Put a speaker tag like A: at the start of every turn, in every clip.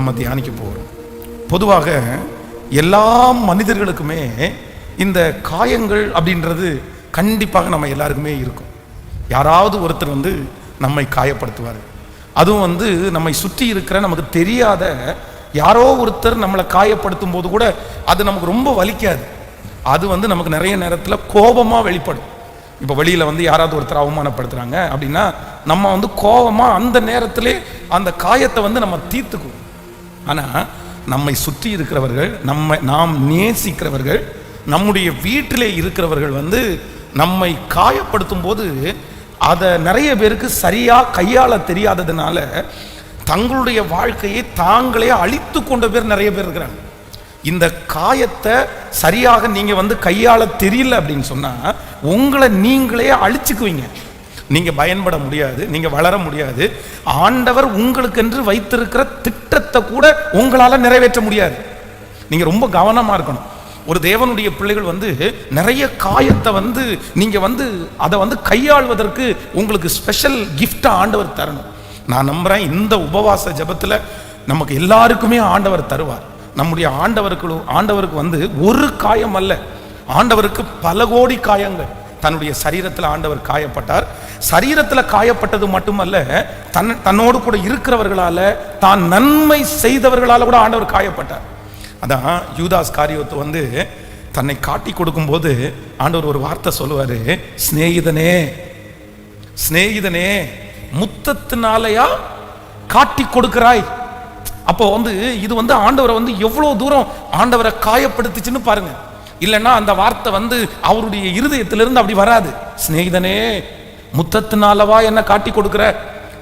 A: நம்ம தியானிக்க போகிறோம். பொதுவாக எல்லா மனிதர்களுக்குமே இந்த காயங்கள் அப்படின்றது கண்டிப்பாக நம்ம எல்லாருக்குமே இருக்கும். யாராவது ஒருத்தர் நம்மை காயப்படுத்துவார். அதுவும் நம்மை சுற்றி இருக்கிற நமக்கு தெரியாத யாரோ ஒருத்தர் நம்மளை காயப்படுத்தும் போது கூட அது நமக்கு ரொம்ப வலிக்காது. அது நமக்கு நிறைய நேரத்தில் கோபமாக வெளிப்படும். இப்போ வெளியில் யாராவது ஒருத்தர் அவமானப்படுத்துகிறாங்க அப்படின்னா நம்ம கோபமாக அந்த நேரத்திலே அந்த காயத்தை நம்ம தீர்த்துக்குவோம். ஆனால் நம்மை சுற்றி இருக்கிறவர்கள், நாம் நேசிக்கிறவர்கள், நம்முடைய வீட்டிலே இருக்கிறவர்கள் நம்மை காயப்படுத்தும் போது அதை நிறைய பேருக்கு சரியாக கையாள தெரியாததுனால தங்களுடைய வாழ்க்கையை தாங்களே அழித்து கொண்ட பேர் நிறைய பேர் இருக்கிறாங்க. இந்த காயத்தை சரியாக நீங்க கையாள தெரியல அப்படின்னு சொன்னா உங்களை நீங்களே அழிச்சுக்குவீங்க. நீங்க பயன்பட முடியாது, நீங்க வளர முடியாது. ஆண்டவர் உங்களுக்கு என்று வைத்திருக்கிற திட்டத்தை கூட உங்களால நிறைவேற்ற முடியாது. நீங்க ரொம்ப கவனமா இருக்கணும். ஒரு தேவனுடைய பிள்ளைகள் நிறைய காயத்தை நீங்க அதை கையாள்வதற்கு உங்களுக்கு ஸ்பெஷல் கிஃப்டா ஆண்டவர் தரணும். நான் நம்புறேன் இந்த உபவாச ஜபத்துல நமக்கு எல்லாருக்குமே ஆண்டவர் தருவார். நம்முடைய ஆண்டவருக்கு ஒரு காயம் அல்ல, ஆண்டவருக்கு பல கோடி காயங்கள். தன்னுடைய சரீரத்தில் ஆண்டவர் காயப்பட்டார். சரீரத்தில் காயப்பட்டது மட்டுமல்ல, தன்னோடு கூட இருக்கிறவர்களால, தான் நன்மை செய்தவர்களால கூட ஆண்டவர் காயப்பட்டார். அதான் யூதாஸ் காரியோத்து தன்னை காட்டி கொடுக்கும் போது ஆண்டவர் ஒரு வார்த்தை சொல்லுவாரு, சிநேகிதனே சிநேகிதனே முத்தத்தினாலயா காட்டி கொடுக்கிறாய். அப்போ இது ஆண்டவரை எவ்வளவு தூரம் ஆண்டவரை காயப்படுத்துச்சுன்னு பாருங்க. இல்லைன்னா அந்த வார்த்தை அவருடைய இருதயத்திலிருந்து அப்படி வராது. சிநேகிதனே முத்தத்தினாலவா என்ன காட்டி கொடுக்கிற?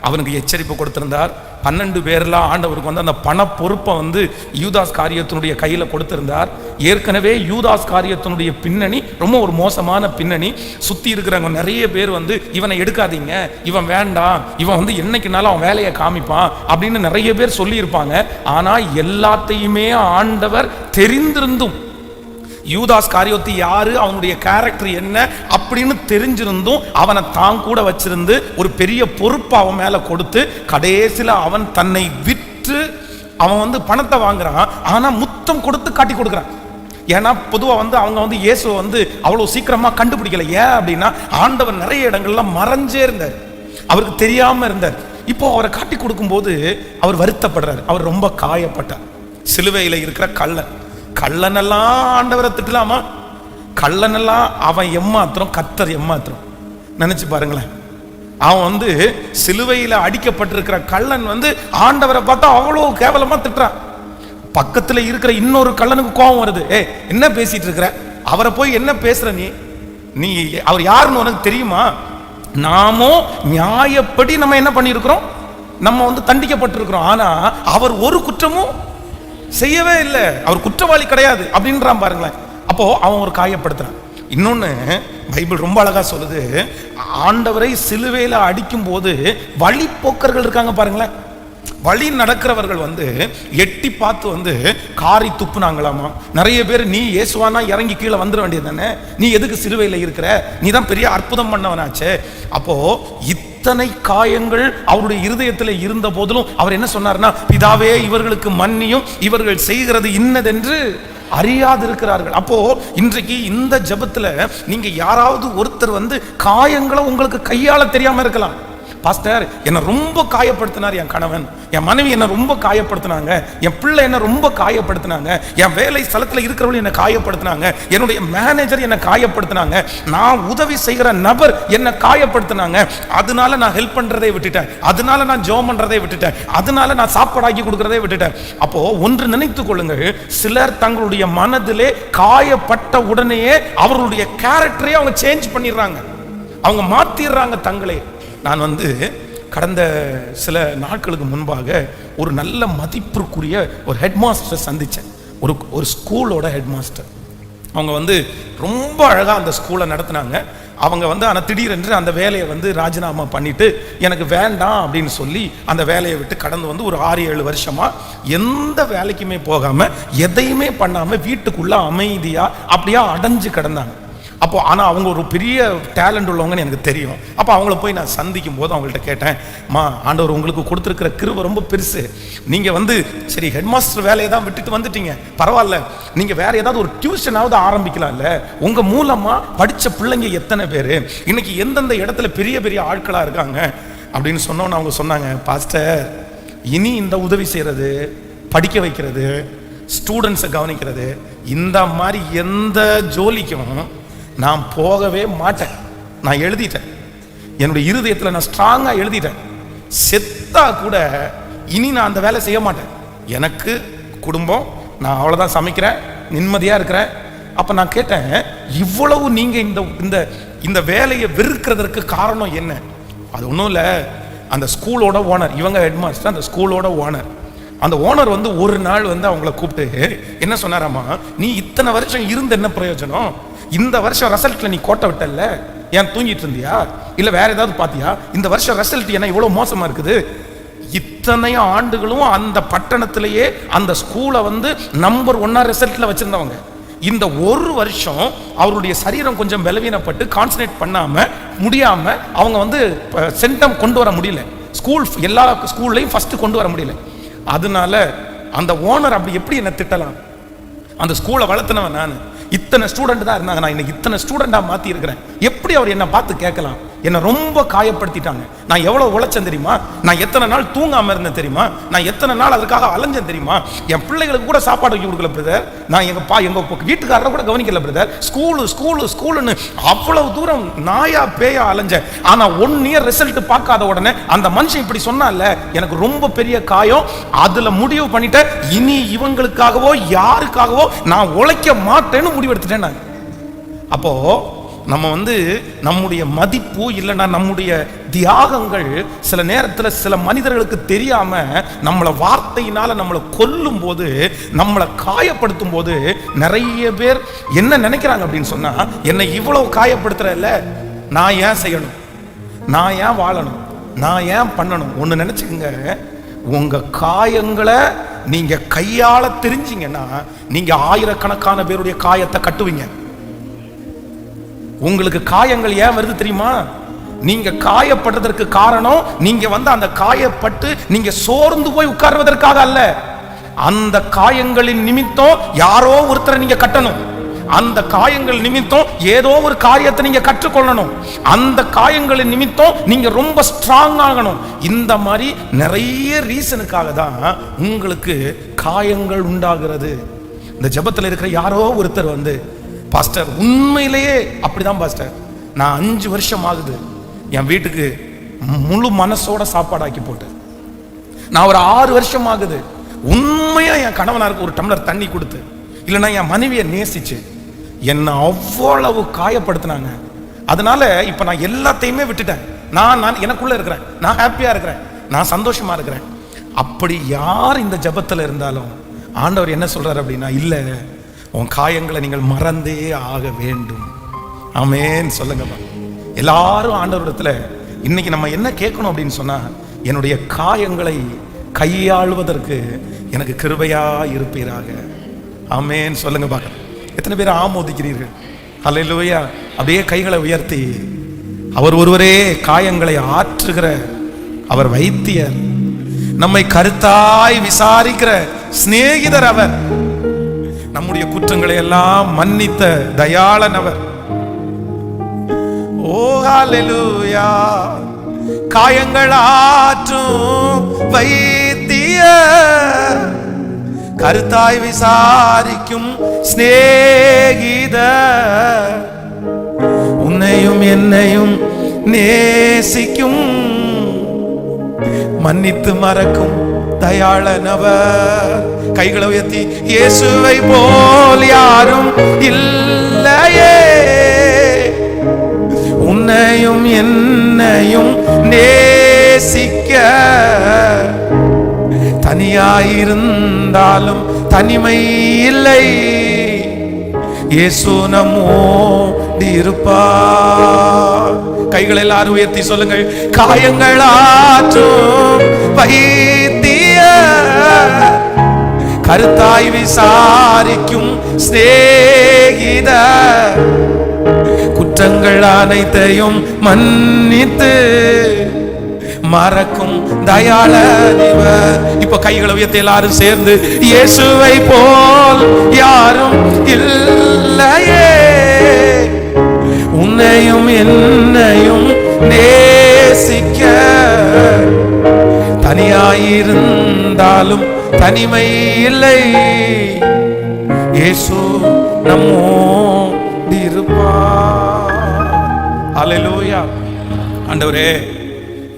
A: அவனுக்கு எச்சரிப்பு கொடுத்திருந்தார். 12 பேர்லாம் ஆண்டவருக்கு அந்த பண பொறுப்பை யூதாஸ் காரியத்தினுடைய கையில கொடுத்திருந்தார். ஏற்கனவே யூதாஸ் காரியத்தினுடைய பின்னணி ரொம்ப ஒரு மோசமான பின்னணி. சுத்தி இருக்கிறவங்க நிறைய பேர் இவனை எடுக்காதீங்க, இவன் வேண்டாம், இவன் என்னைக்குனாலும் அவன் வேலையை காமிப்பான் அப்படின்னு நிறைய பேர் சொல்லி இருப்பாங்க. ஆனா எல்லாத்தையுமே ஆண்டவர் தெரிந்திருந்தும், யூதாஸ் காரியோத்து யாரு, அவனுடைய கேரக்டர் என்ன அப்படின்னு தெரிஞ்சிருந்தும் அவனை தான் கூட வச்சிருந்து ஒரு பெரிய பொறுப்பு அவன் மேல கொடுத்து கடைசியில் அவன் தன்னை விற்று அவன் பணத்தை வாங்குறான். ஆனா முத்தம் கொடுத்து காட்டி கொடுக்குறான். ஏன்னா பொதுவாக அவங்க இயேசுவை அவ்வளவு சீக்கிரமா கண்டுபிடிக்கல. ஏன் அப்படின்னா ஆண்டவர் நிறைய இடங்கள்ல மறைஞ்சே இருந்தார், அவருக்கு தெரியாம இருந்தார். இப்போ அவரை காட்டி கொடுக்கும் போது அவர் வருத்தப்படுறார், அவர் ரொம்ப காயப்பட்டார். சிலுவையில் இருக்கிற கள்ளனெல்லாம் ஆண்டவரை திட்டலாமா? கள்ளனெல்லாம் அவன் எம்மாத்திரம், கர்த்தர் எம்மாத்திரம். நினைச்சு பாருங்களேன். அவன் சிலுவையில் அடிக்கப்பட்டிருக்கிற கள்ளன் ஆண்டவரை பார்த்தா அவ்வளவு கேவலமா திட்டுறான். பக்கத்துல இருக்கிற இன்னொரு கள்ளனுக்கு கோபம் வருது. என்ன பேசிட்டு இருக்கிற? அவரை போய் என்ன பேசுற நீ அவர் யாருன்னு உனக்கு தெரியுமா? நாமோ நியாயப்படி நம்ம என்ன பண்ணிருக்கிறோம், நம்ம தண்டிக்கப்பட்டிருக்கிறோம். ஆனா அவர் ஒரு குற்றமும் செய்யவே இல்லை, அவர் குற்றவாளி கிடையாது அப்படின்றான் பாருங்களேன். அப்போ அவன் ஒரு காயப்படுத்துறான். இன்னொன்னு பைபிள் ரொம்ப அழகா சொல்லுது, ஆண்டவரை சிலுவையில் அடிக்கும் போது வழிப்போக்கர்கள் இருக்காங்க பாருங்களேன். வழி நடக்கிறவர்கள் எட்டி பார்த்து காரி துப்புனாங்களாமா. நிறைய பேர் நீ இயேசுவானா இறங்கி கீழே வந்துட வேண்டியது தானே, நீ எதுக்கு சிலுவையில் இருக்கிற, நீ தான் பெரிய அற்புதம் பண்ணவனாச்சே. அப்போ இத்தனை காயங்கள் அவருடைய இருதயத்தில் இருந்த போதிலும் அவர் என்ன சொன்னார்னா, பிதாவே இவர்களுக்கு மன்னியும், இவர்கள் செய்கிறது இன்னதென்று அறியாதிருக்கிறார்கள். அப்போ இன்றைக்கு இந்த ஜெபத்துல நீங்க யாராவது ஒருத்தர் காயங்களை உங்களுக்கு கையாள தெரியாம இருக்கலாம். பாஸ்டர் என்னை ரொம்ப காயப்படுத்தினார் என் கணவன், என் மனைவி என்னை ரொம்ப காயப்படுத்தினாங்க, என் பிள்ளை என்னை ரொம்ப காயப்படுத்தினாங்க, என் வேலை ஸ்தலத்தில் இருக்கிறவங்க என்னை காயப்படுத்தினாங்க, என்னுடைய மேனேஜர் என்னை காயப்படுத்தினாங்க, நான் உதவி செய்கிற நபர் என்னை காயப்படுத்தினாங்க, அதனால நான் ஹெல்ப் பண்றதை விட்டுட்டேன், அதனால நான் ஜெபம் பண்றதை விட்டுட்டேன், அதனால நான் சாப்பாடாக்கி கொடுக்கறதை விட்டுட்டேன். அப்போ ஒன்று நினைத்துக் கொள்ளுங்கள், சிலர் தங்களுடைய மனதிலே காயப்பட்ட உடனேயே அவர்களுடைய கேரக்டரை அவங்க சேஞ்ச் பண்ணிடுறாங்க, அவங்க மாத்திடுறாங்க தங்களே. நான் கடந்த சில நாட்களுக்கு முன்பாக ஒரு நல்ல மதிப்பிற்குரிய ஒரு ஹெட் மாஸ்டரை சந்தித்தேன். ஒரு ஸ்கூலோட ஹெட் மாஸ்டர். அவங்க ரொம்ப அழகாக அந்த ஸ்கூலை நடத்தினாங்க. அவங்க ஆனால் திடீரென்று அந்த வேலையை ராஜினாமா பண்ணிட்டு எனக்கு வேண்டாம் அப்படின்னு சொல்லி அந்த வேலையை விட்டு கடந்து ஒரு 6-7 வருஷமா எந்த வேலைக்குமே போகாமல் எதையுமே பண்ணாமல் வீட்டுக்குள்ள அமைதியாக அப்படியே அடைஞ்சு கிடந்தாங்க. அப்போ ஆனால் அவங்க ஒரு பெரிய டேலண்ட் உள்ளவங்கன்னு எனக்கு தெரியும். அப்போ அவங்கள போய் நான் சந்திக்கும் போது அவங்கள்ட்ட கேட்டேன், மா ஆண்டவர் உங்களுக்கு கொடுத்துருக்கிற கிருபை ரொம்ப பெருசு. நீங்கள் சரி ஹெட் மாஸ்டர் வேலையை தான் விட்டுட்டு வந்துட்டீங்க, பரவாயில்ல, நீங்கள் வேற ஏதாவது ஒரு டியூஷனாவது ஆரம்பிக்கலாம்ல. உங்கள் மூலமாக படித்த பிள்ளைங்க எத்தனை பேர் இன்னைக்கு எந்தெந்த இடத்துல பெரிய பெரிய ஆட்களாக இருக்காங்க அப்படின்னு சொன்னோன்னு அவங்க சொன்னாங்க, பாஸ்டர் இனி இந்த உதவி செய்கிறது, படிக்க வைக்கிறது, ஸ்டூடெண்ட்ஸை கவனிக்கிறது, இந்த மாதிரி எந்த ஜோலிக்கும் நான் போகவே மாட்டேன். நான் எழுதிட்டேன், என்னுடைய இருதயத்தில் நான் ஸ்ட்ராங்காக எழுதிட்டேன், செத்தா கூட இனி நான் அந்த வேலை செய்ய மாட்டேன். எனக்கு குடும்பம், நான் அவ்வளோதான் சமைக்கிறேன், நிம்மதியாக இருக்கிறேன். அப்போ நான் கேட்டேன், இவ்வளவு நீங்கள் இந்த இந்த வேலையை வெறுக்கிறதுக்கு காரணம் என்ன? அது ஒன்றும் இல்லை, அந்த ஸ்கூலோட ஓனர், இவங்க ஹெட் மாஸ்டர், அந்த ஸ்கூலோட ஓனர். அந்த ஓனர் ஒரு நாள் அவங்கள கூப்பிட்டு என்ன சொன்னாராமா, நீ இத்தனை வருஷம் இருந்து என்ன பிரயோஜனம்? இந்த வருஷம் ரிசல்ட்ல நீ கோட்டை விட்டல, ஏன் தூங்கிட்டு இருந்தியா, இல்ல வேற ஏதாவது பாத்தியா? இந்த வருஷம் ரிசல்ட் என்ன இவ்வளவு மோசமா இருக்குது? இத்தனை ஆண்டுகளும் அந்த பட்டணத்திலேயே அந்த ஸ்கூலை நம்பர் 1 ரிசல்ட்ல வச்சிருந்தவங்க, இந்த ஒரு வருஷம் அவருடைய சரீரம் கொஞ்சம் பலவீனப்பட்டு கான்சன்ட்ரேட் பண்ணாம முடியாம அவங்க சென்டம் கொண்டு வர முடியல, எல்லா ஸ்கூல்லையும் ஃபர்ஸ்ட் கொண்டு வர முடியல. அதனால அந்த ஓனர் அப்படி எப்படி என்ன திட்டலாம்? அந்த ஸ்கூலை வளர்த்தினவன் நான், இத்தனை ஸ்டூடெண்ட் தான் இருந்தாங்க, நான் இன்னைக்கு இத்தனை ஸ்டூடெண்டா மாத்தி இருக்கிறேன். எப்படி அவர் என்ன பார்த்து கேட்கலாம்? என்னை ரொம்ப காயப்படுத்திட்டாங்க. நான் எவ்வளவு உழைச்சேன் தெரியுமா? நான் எத்தனை நாள் தூங்காம இருந்தேன் தெரியுமா? நான் எத்தனை நாள் அதுக்காக அலைஞ்சேன் தெரியுமா? என் பிள்ளைகளுக்கு கூட சாப்பாடு வைக்க கொடுக்கல பிரதர், நான் எங்க வீட்டுக்காரரை கூட கவனிக்கல பிரதர். ஸ்கூலுன்னு அவ்வளவு தூரம் நாயா பேயா அலைஞ்சேன். ஆனா 1 இயர் ரிசல்ட் பார்க்காத உடனே அந்த மனுஷன் இப்படி சொன்னால, எனக்கு ரொம்ப பெரிய காயம். அதுல முடிவு பண்ணிட்டேன், இனி இவங்களுக்காகவோ யாருக்காகவோ நான் உழைக்க மாட்டேன்னு முடிவெடுத்துட்டேன் நான். அப்போ நம்ம நம்முடைய மதிப்பு இல்லைன்னா நம்முடைய தியாகங்கள் சில நேரத்தில் சில மனிதர்களுக்கு தெரியாம நம்மளை வார்த்தையினால நம்மளை கொல்லும் போது, நம்மளை காயப்படுத்தும் போது நிறைய பேர் என்ன நினைக்கிறாங்க அப்படின்னு சொன்னா, என்னை இவ்வளவு காயப்படுத்துறல, நான் ஏன் செய்யணும், நான் ஏன் வாழணும், நான் ஏன் பண்ணணும்? ஒன்று நினைச்சுக்கங்க, உங்க காயங்களை நீங்க கையால தெரிஞ்சீங்கன்னா நீங்க ஆயிரக்கணக்கான பேருடைய காயத்தை கட்டுவீங்க. உங்களுக்கு காயங்கள் ஏன் வருது தெரியுமா? நீங்க காயப்படுறதற்கு காரணம், நீங்க அந்த காயப்பட்டு நீங்க சோர்ந்து போய் உட்கார்வதற்காக அல்ல. அந்த காயங்களின் நிமித்தம் யாரோ ஒருத்தரை நீங்க கட்டணும், அந்த காயங்கள் நிமித்தம் ஏதோ ஒரு காரியத்தை நீங்க கற்றுக்கொள்ளணும், அந்த காயங்களின் நிமித்தம் நீங்க ரொம்ப ஸ்ட்ராங் ஆகணும். இந்த மாதிரி நிறைய ரீசனுக்காக தான் உங்களுக்கு காயங்கள் உண்டாகிறது. இந்த ஜெபத்தில் இருக்கிற யாரோ ஒருத்தர் பாஸ்டர் உண்மையிலேயே அப்படிதான் பாஸ்டர், நான் 5 வருஷம் ஆகுது என் வீட்டுக்கு முழு மனசோட சாப்பாடு ஆக்கி போட்டு, நான் ஒரு 6 வருஷம் ஆகுது உண்மையா என் கணவனாருக்கு ஒரு டம்ளர் தண்ணி கொடுத்து, இல்லைன்னா என் மனைவியை நேசிச்சு என்னை அவ்வளவு காயப்படுத்தினாங்க. அதனால இப்ப நான் எல்லாத்தையுமே விட்டுட்டேன், நான் எனக்குள்ள இருக்கிறேன், நான் ஹாப்பியா இருக்கிறேன், நான் சந்தோஷமா இருக்கிறேன். அப்படி யார் இந்த ஜெபத்துல இருந்தாலும் ஆண்டவர் என்ன சொல்றாரு அப்படின்னா, இல்ல உன் காயங்களை நீங்கள் மறந்தே ஆக வேண்டும். ஆமென் சொல்லுங்க. எல்லாரும் ஆண்டவரிடத்துல இன்னைக்கு நம்ம என்ன கேட்கணும் அப்படின்னு சொன்னா, என்னுடைய காயங்களை கையாளுவதற்கு எனக்கு கிருபையா இருப்பீராக. ஆமென் சொல்லுங்க பார்க்கலாம். எத்தனை பேர் ஆமோதிக்கிறீர்கள்? அல்லேலூயா. அப்படியே கைகளை உயர்த்தி, அவர் ஒருவரே காயங்களை ஆற்றுகிற அவர் வைத்தியர், நம்மை கருத்தாய் விசாரிக்கிற சிநேகிதர் அவர், நம்முடைய குற்றங்களை எல்லாம் மன்னித்த தயாளன் அவர். ஓ ஹல்லேலூயா. காயங்கள் ஆற்றும் வைத்தியர், கருத்தாய் விசாரிக்கும் சிநேகிதர், உன்னையும் என்னையும் நேசிக்கும் மன்னித்து மறக்கும் தயாளனவர். கைகளை உயர்த்தி, இயேசுவை போல் யாரும் இல்லையே, உன்னையும் என்னையும் நேசிக்க, தனியாயிருந்தாலும் தனிமை இல்லை, இயேசு நம்மோடு இருப்பார். கைகளை எல்லாரும் உயர்த்தி சொல்லுங்கள். காயங்கள் ஆற்றும் வைத்தியர், கருத்தாய் விசாரிக்கும் சிநேகிதர், குற்றங்கள் அனைத்தையும் மன்னித்து மறக்கும் தயாளர் இவர். இப்ப கைகளை உயர்த்தி எல்லாரும் சேர்ந்து, இயேசுவை போல் யாரும் இல்லையே, உன்னையும் என்னையும் நேசிக்க, தனியாயிருந்தாலும் தனிமை இல்லை, இயேசு நம்மோடு இருப்பார். அல்லேலூயா. ஆண்டவரே,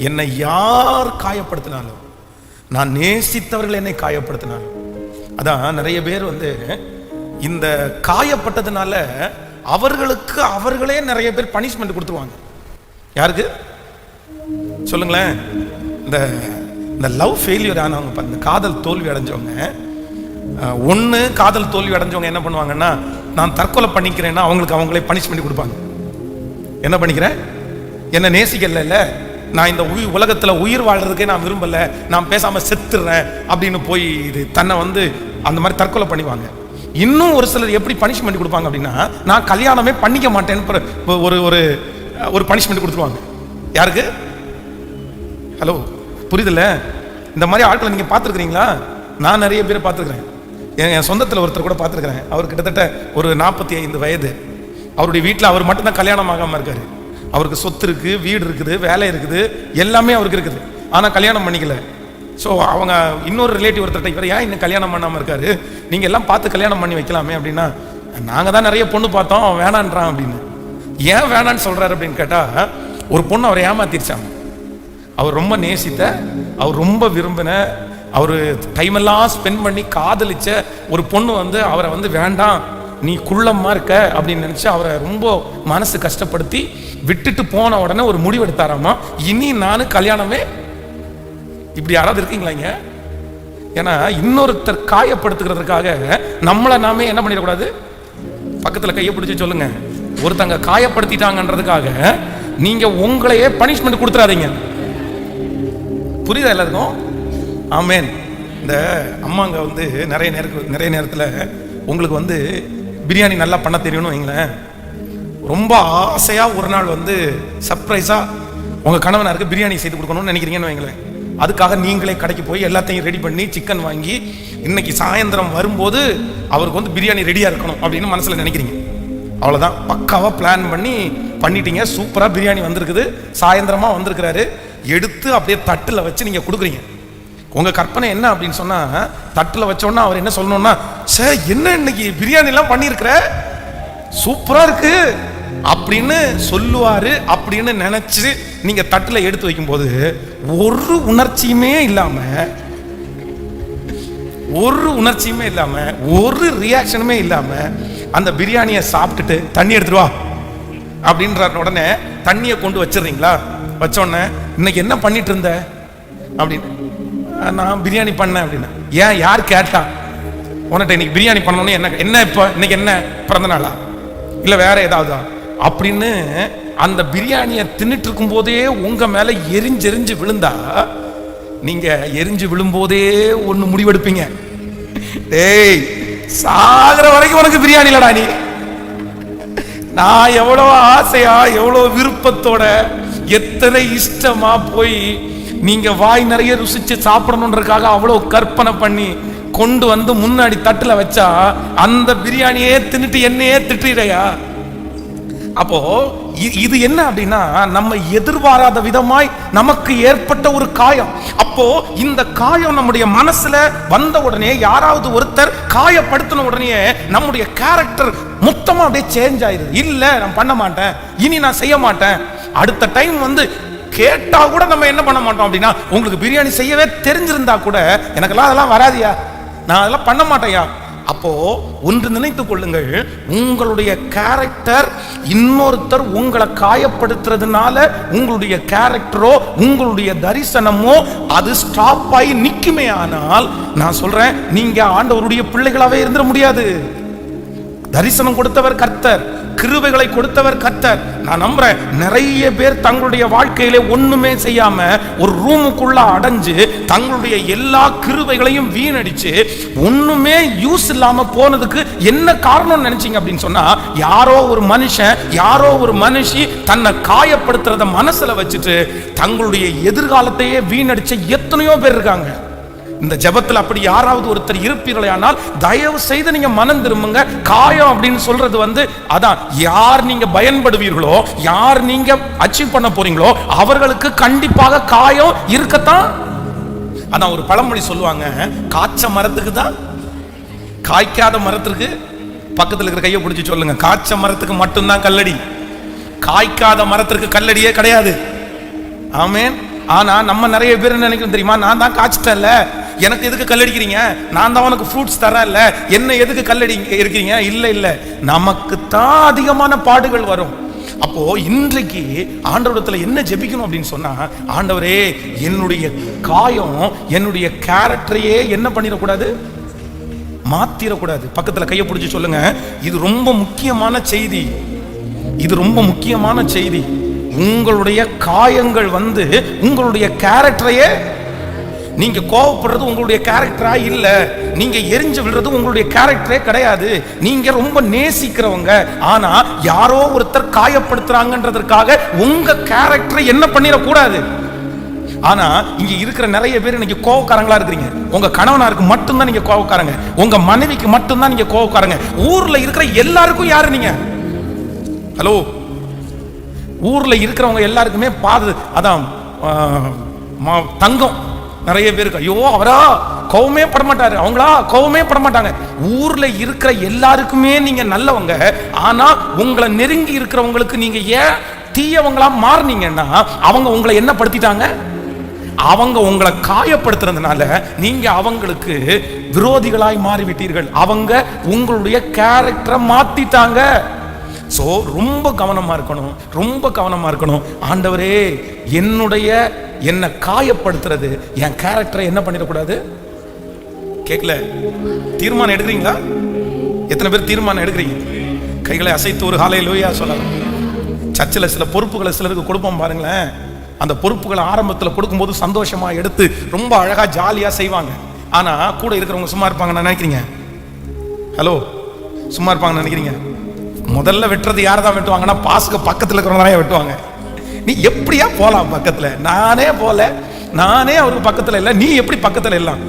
A: என்னை யார் காயப்படுத்தினாலும், நான் நேசித்தவர்கள் என்னை காயப்படுத்தினாலும், அதான் நிறைய பேர் இந்த காயப்பட்டதுனால அவர்களுக்கு அவர்களே நிறைய பேர் பனிஷ்மெண்ட் கொடுத்துருவாங்க. யாருக்கு சொல்லுங்களேன்? இந்த லவ் ஃபெயிலியர் ஆனவங்க, இந்த காதல் தோல்வி அடைஞ்சவங்க, ஒன்று காதல் தோல்வி அடைஞ்சவங்க என்ன பண்ணுவாங்கன்னா, நான் தற்கொலை பண்ணிக்கிறேன்னா அவங்களுக்கு அவங்களே பனிஷ்மெண்ட் கொடுப்பாங்க. என்ன பண்ணிக்கிறேன்? என்ன நேசிக்கல, நான் இந்த உலகத்தில் உயிர் வாழ்றதுக்கே நான் விரும்பல, நான் பேசாம செத்துறேன் அப்படின்னு போய் இது தன்னை அந்த மாதிரி தற்கொலை பண்ணிவாங்க. இன்னும் ஒரு சிலர் எப்படி பனிஷ்மெண்ட் கொடுப்பாங்க அப்படின்னா, நான் கல்யாணமே பண்ணிக்க மாட்டேன்னு ஒரு ஒரு ஒரு பனிஷ்மெண்ட் கொடுத்துருவாங்க. யாருக்கு? ஹலோ, புரியுதுல்ல? இந்த மாதிரி ஆட்களை நீங்க பார்த்துருக்கிறீங்களா? நான் நிறைய பேரை பார்த்துருக்கிறேன். என் சொந்தத்தில் ஒருத்தர் கூட பார்த்துருக்கிறேன். அவர் கிட்டத்தட்ட ஒரு 45 வயது. அவருடைய வீட்டில் அவர் மட்டும்தான் கல்யாணம் ஆகாமல் இருக்காரு. அவருக்கு சொத்து இருக்கு, வீடு இருக்குது, வேலை இருக்குது, எல்லாமே அவருக்கு இருக்குது. ஆனால் கல்யாணம் பண்ணிக்கல. ஸோ அவங்க இன்னொரு ரிலேட்டிவ் ஒருத்தர், இவர் ஏன் இன்னும் கல்யாணம் பண்ணாமல் இருக்காரு, நீங்கள் எல்லாம் பார்த்து கல்யாணம் பண்ணி வைக்கலாமே அப்படின்னா, நாங்கள் தான் நிறைய பொண்ணு பார்த்தோம், அவன் வேணான்றான் அப்படின்னு. ஏன் வேணான்னு சொல்கிறாரு அப்படின்னு கேட்டால், ஒரு பொண்ணு அவரை ஏமாத்திருச்சாங்க. அவர் ரொம்ப நேசித்த, அவர் ரொம்ப விரும்பின, அவர் டைமெல்லாம் ஸ்பெண்ட் பண்ணி காதலிச்ச ஒரு பொண்ணு அவரை வேண்டாம், நீ குள்ளம்மா இருக்க அப்படின்னு நினச்சி அவரை ரொம்ப மனசு கஷ்டப்படுத்தி விட்டுட்டு போன உடனே ஒரு முடிவு எடுத்தாராமா, இனி நானும் கல்யாணமே. இப்படி யாராவது இருக்கீங்களா இங்க? ஏன்னா இன்னொருத்தர் காயப்படுத்துகிறதுக்காக நம்மளை நாமே என்ன பண்ணிடக்கூடாது? பக்கத்தில் கையை பிடிச்சி சொல்லுங்க, ஒருத்தங்க காயப்படுத்திட்டாங்கன்றதுக்காக நீங்க உங்களையே பனிஷ்மெண்ட் கொடுத்துறாதீங்க. புரியுதா எல்லாருக்கும்? ஆமேன். இந்த அம்மாங்க நிறைய நேரத்தில் உங்களுக்கு பிரியாணி நல்லா பண்ண தெரியணும் வைங்களேன், ரொம்ப ஆசையாக ஒரு நாள் சர்ப்ரைஸாக உங்கள் கணவனாருக்கு பிரியாணி செய்து கொடுக்கணும்னு நினைக்கிறீங்கன்னு வைங்களேன். அதுக்காக நீங்களே கடைக்கு போய் எல்லாத்தையும் ரெடி பண்ணி சிக்கன் வாங்கி இன்னைக்கு சாயந்தரம் வரும்போது அவருக்கு பிரியாணி ரெடியாக இருக்கணும் அப்படின்னு மனசில் நினைக்கிறீங்க. அவ்வளோதான், பக்காவாக பிளான் பண்ணிட்டீங்க. சூப்பராக பிரியாணி வந்திருக்குது, சாயந்தரமாக வந்திருக்கிறாரு. எடுத்து அப்படியே தட்டில் வச்சு நீங்கள் கொடுக்குறீங்க. உங்கள் கற்பனை என்ன அப்படின்னு சொன்னால், தட்டில் வச்சோன்னா அவர் என்ன சொல்லணும்னா, சார் என்ன இன்னைக்கு பிரியாணிலாம் பண்ணியிருக்கிற, சூப்பராக இருக்கு அப்படின்னு சொல்லுவாரு. அப்படின்னு நினைச்சு நீங்க தட்டில் எடுத்து வைக்கும்போது ஒரு உணர்ச்சியுமே இல்லாம ஒரு ரியாக்ஷனுமே இல்லாம அந்த பிரியாணியை சாப்பிட்டுட்டு தண்ணி எடுத்துருவா அப்படின்ற உடனே தண்ணியை கொண்டு வச்சிடுறீங்களா? வச்ச உடனே இன்னைக்கு என்ன பண்ணிட்டு இருந்த அப்படின்னு, நான் பிரியாணி பண்ணேன் அப்படின்னா, ஏன் யார் கேட்டா உன்கிட்ட இன்னைக்கு பிரியாணி பண்ணணும்னு? என்ன இப்போ இன்னைக்கு என்ன பிறந்த நாளா இல்லை வேற ஏதாவதா அப்படின்னு அந்த பிரியாணியை தின்னுட்டு இருக்கும் போதே உங்க மேல எரிஞ்செறிஞ்சு விழுந்தா, நீங்க எரிஞ்சு விழும்போதே ஒண்ணு முடிவெடுப்பீங்க, டேய் சாகிற வரைக்கும் உனக்கு பிரியாணி இல்லடா. நீ நான் எவ்வளவு ஆசையா எவ்வளவு விருப்பத்தோட எத்தனை இஷ்டமா போய் நீங்க வாய் நிறைய ருசிச்சு சாப்பிடணுன்றதுக்காக அவ்வளவு கற்பனை பண்ணி கொண்டு முன்னாடி தட்டுல வச்சா அந்த பிரியாணியே தின்னுட்டு என்னையே திட்டுறியா? அப்போ இது என்ன அப்படின்னா, நம்ம எதிர்பாராத விதமாய் நமக்கு ஏற்பட்ட ஒரு காயம். அப்போ இந்த காயம் நம்முடைய மனசுல வந்த உடனே, யாராவது ஒருத்தர் காயப்படுத்தின உடனே நம்முடைய கேரக்டர் மொத்தமா அப்படியே சேஞ்ச் ஆயிடுது. இல்ல நான் பண்ண மாட்டேன், இனி நான் செய்ய மாட்டேன். அடுத்த டைம் கேட்டா கூட நம்ம என்ன பண்ண மாட்டோம் அப்படின்னா, உங்களுக்கு பிரியாணி செய்யவே தெரிஞ்சிருந்தா கூட எனக்கெல்லாம் அதெல்லாம் வராதியா, நான் அதெல்லாம் பண்ண மாட்டேயா. அப்போ ஒன்று நினைத்துக் கொள்ளுங்கள், உங்களுடைய கேரக்டர் இன்னொருத்தர் உங்களை காயப்படுத்துறதுனால உங்களுடைய கேரக்டரோ உங்களுடைய தரிசனமோ அது ஸ்டாப் ஆகி நிக்குமே. ஆனால் நான் சொல்றேன், நீங்க ஆண்டவருடைய பிள்ளைகளாவே இருந்துட முடியாது. தரிசனம் கொடுத்தவர் கர்த்தர், கிருபைகளை கொடுத்தவர் கர்த்தர். நான் நம்புறேன் நிறைய பேர் தங்களுடைய வாழ்க்கையிலே ஒண்ணுமே செய்யாம ஒரு ரூமுக்குள்ள அடைஞ்சு தங்களுடைய எல்லா கிருபைகளையும் வீணடிச்சு ஒண்ணுமே யூஸ் இல்லாம போனதுக்கு என்ன காரணம் நினைச்சீங்க அப்படின்னு சொன்னா, யாரோ ஒரு மனுஷன் யாரோ ஒரு மனுஷி தன்னை காயப்படுத்துறத மனசுல வச்சுட்டு தங்களுடைய எதிர்காலத்தையே வீணடிச்ச எத்தனையோ பேர் இருக்காங்க. இந்த ஜெபத்தில் அப்படி யாராவது ஒருத்தர் இருப்பீர்களே ஆனால் தயவு செய்து நீங்க மனம் திரும்புங்க. காயம் அப்படின்னு சொல்றது அதான், யார் நீங்க பயன்படுவீர்களோ, யார் நீங்க அச்சீவ் பண்ண போறீங்களோ அவர்களுக்கு கண்டிப்பாக காயம் இருக்கத்தான். அதான் ஒரு பழமொழி சொல்லுவாங்க, காய்ச்ச மரத்துக்கு தான் காய்க்காத மரத்திற்கு. பக்கத்தில் இருக்கிற கையை பிடிச்சி சொல்லுங்க, காய்ச்ச மரத்துக்கு மட்டும்தான் கல்லடி, காய்க்காத மரத்திற்கு கல்லடியே கிடையாது. ஆமென். ஆனா நம்ம நிறைய பேர் என்ன நினைக்கிறோம் தெரியுமா, நான் தான் காய்ச்சிட்டேன்ல, எனக்கு எதுக்கு கல்லடிக்கிறீங்க, நான் தான் உனக்கு ஃப்ரூட்ஸ் தரேன்ல, என்ன எதுக்கு கல்லடி இருக்கிறீங்க. இல்ல இல்ல, நமக்கு தான் அதிகமான பாடுகள் வரும். அப்போ இன்றைக்கு ஆண்டவரிடத்துல என்ன ஜெபிக்கணும் அப்படின்னு சொன்னா, ஆண்டவரே என்னுடைய காயம் என்னுடைய கேரக்டரையே என்ன பண்ணிடக்கூடாது, மாத்திரக்கூடாது. பக்கத்துல கையை பிடிச்சி சொல்லுங்க, இது ரொம்ப முக்கியமான செய்தி, இது ரொம்ப முக்கியமான செய்தி. உங்களுடைய காயங்கள் உங்களுடைய கேரக்டரையே, நீங்க கோவப்படுறது உங்களுடைய கேரக்டரா இல்ல, நீங்க எரிஞ்சு விடுறது உங்களுடைய கேரக்டரே கிடையாது. நீங்க ரொம்ப நேசிக்கிறவங்க, ஆனா யாரோ ஒருத்தர் காயப்படுத்துறாங்கன்றதற்காக உங்க கேரக்டரை என்ன பண்ணிடக்கூடாது. ஆனா இங்க இருக்கிற நிறைய பேர் இன்னைக்கு கோவக்காரங்களா இருக்கிறீங்க. உங்க கணவனாருக்கு மட்டும்தான் நீங்க கோவக்காரங்க, உங்க மனைவிக்கு மட்டும்தான் நீங்க கோவக்காரங்க. ஊர்ல இருக்கிற எல்லாருக்கும் யாரு நீங்க? ஹலோ, ஊர்ல இருக்கிறவங்க எல்லாருக்குமே அதான் தங்கம். நிறைய பேருக்கு ஐயோ அவரா கோவமே படமாட்டாரு, அவங்களா கோவமே படமாட்டாங்க. ஊர்ல இருக்கிற எல்லாருக்குமே நீங்க நல்லவங்க, ஆனா உங்களை நெருங்கி இருக்கிறவங்களுக்கு நீங்க ஏன் தீயவங்களா மாறினீங்கன்னா, அவங்க உங்களை என்ன படுத்திட்டாங்க, அவங்க உங்களை காயப்படுத்துறதுனால நீங்க அவங்களுக்கு விரோதிகளாய் மாறிவிட்டீர்கள். அவங்க உங்களுடைய கேரக்டரை மாத்திட்டாங்க. சோ ரொம்ப கவனமா இருக்கணும், ரொம்ப கவனமா இருக்கணும். ஆண்டவரே என்ன காயப்படுத்துறது என் கேரக்டரை என்ன பண்ணிடக்கூடாது. கேட்கல? தீர்மானம் எடுக்கிறீங்களா? எத்தனை பேர் தீர்மானம் எடுக்கிறீங்க? கைகளை அசைத்து ஒரு ஹல்லேலூயா சொல்லலாம். சர்ச்சில் சில பொறுப்புகளை சிலருக்கு கொடுப்போம் பாருங்களேன். அந்த பொறுப்புகளை ஆரம்பத்தில் கொடுக்கும்போது சந்தோஷமா எடுத்து ரொம்ப அழகா ஜாலியா செய்வாங்க. ஆனா கூட இருக்கிறவங்க சும்மா இருப்பாங்கன்னு நினைக்கிறீங்க? ஹலோ, சும்மா இருப்பாங்கன்னு நினைக்கிறீங்க? முதல்ல வெட்டுறது யார் தான் வெட்டுவாங்கன்னா, பாஸ்க்கு பக்கத்தில் இருக்கிறவங்க தான் வெட்டுவாங்க. நீ எப்படியா போலாம் பக்கத்துல? நானே போல, நானே அவருக்கு பக்கத்துல இல்ல, நீ எப்படி பக்கத்துல எல்லாம்?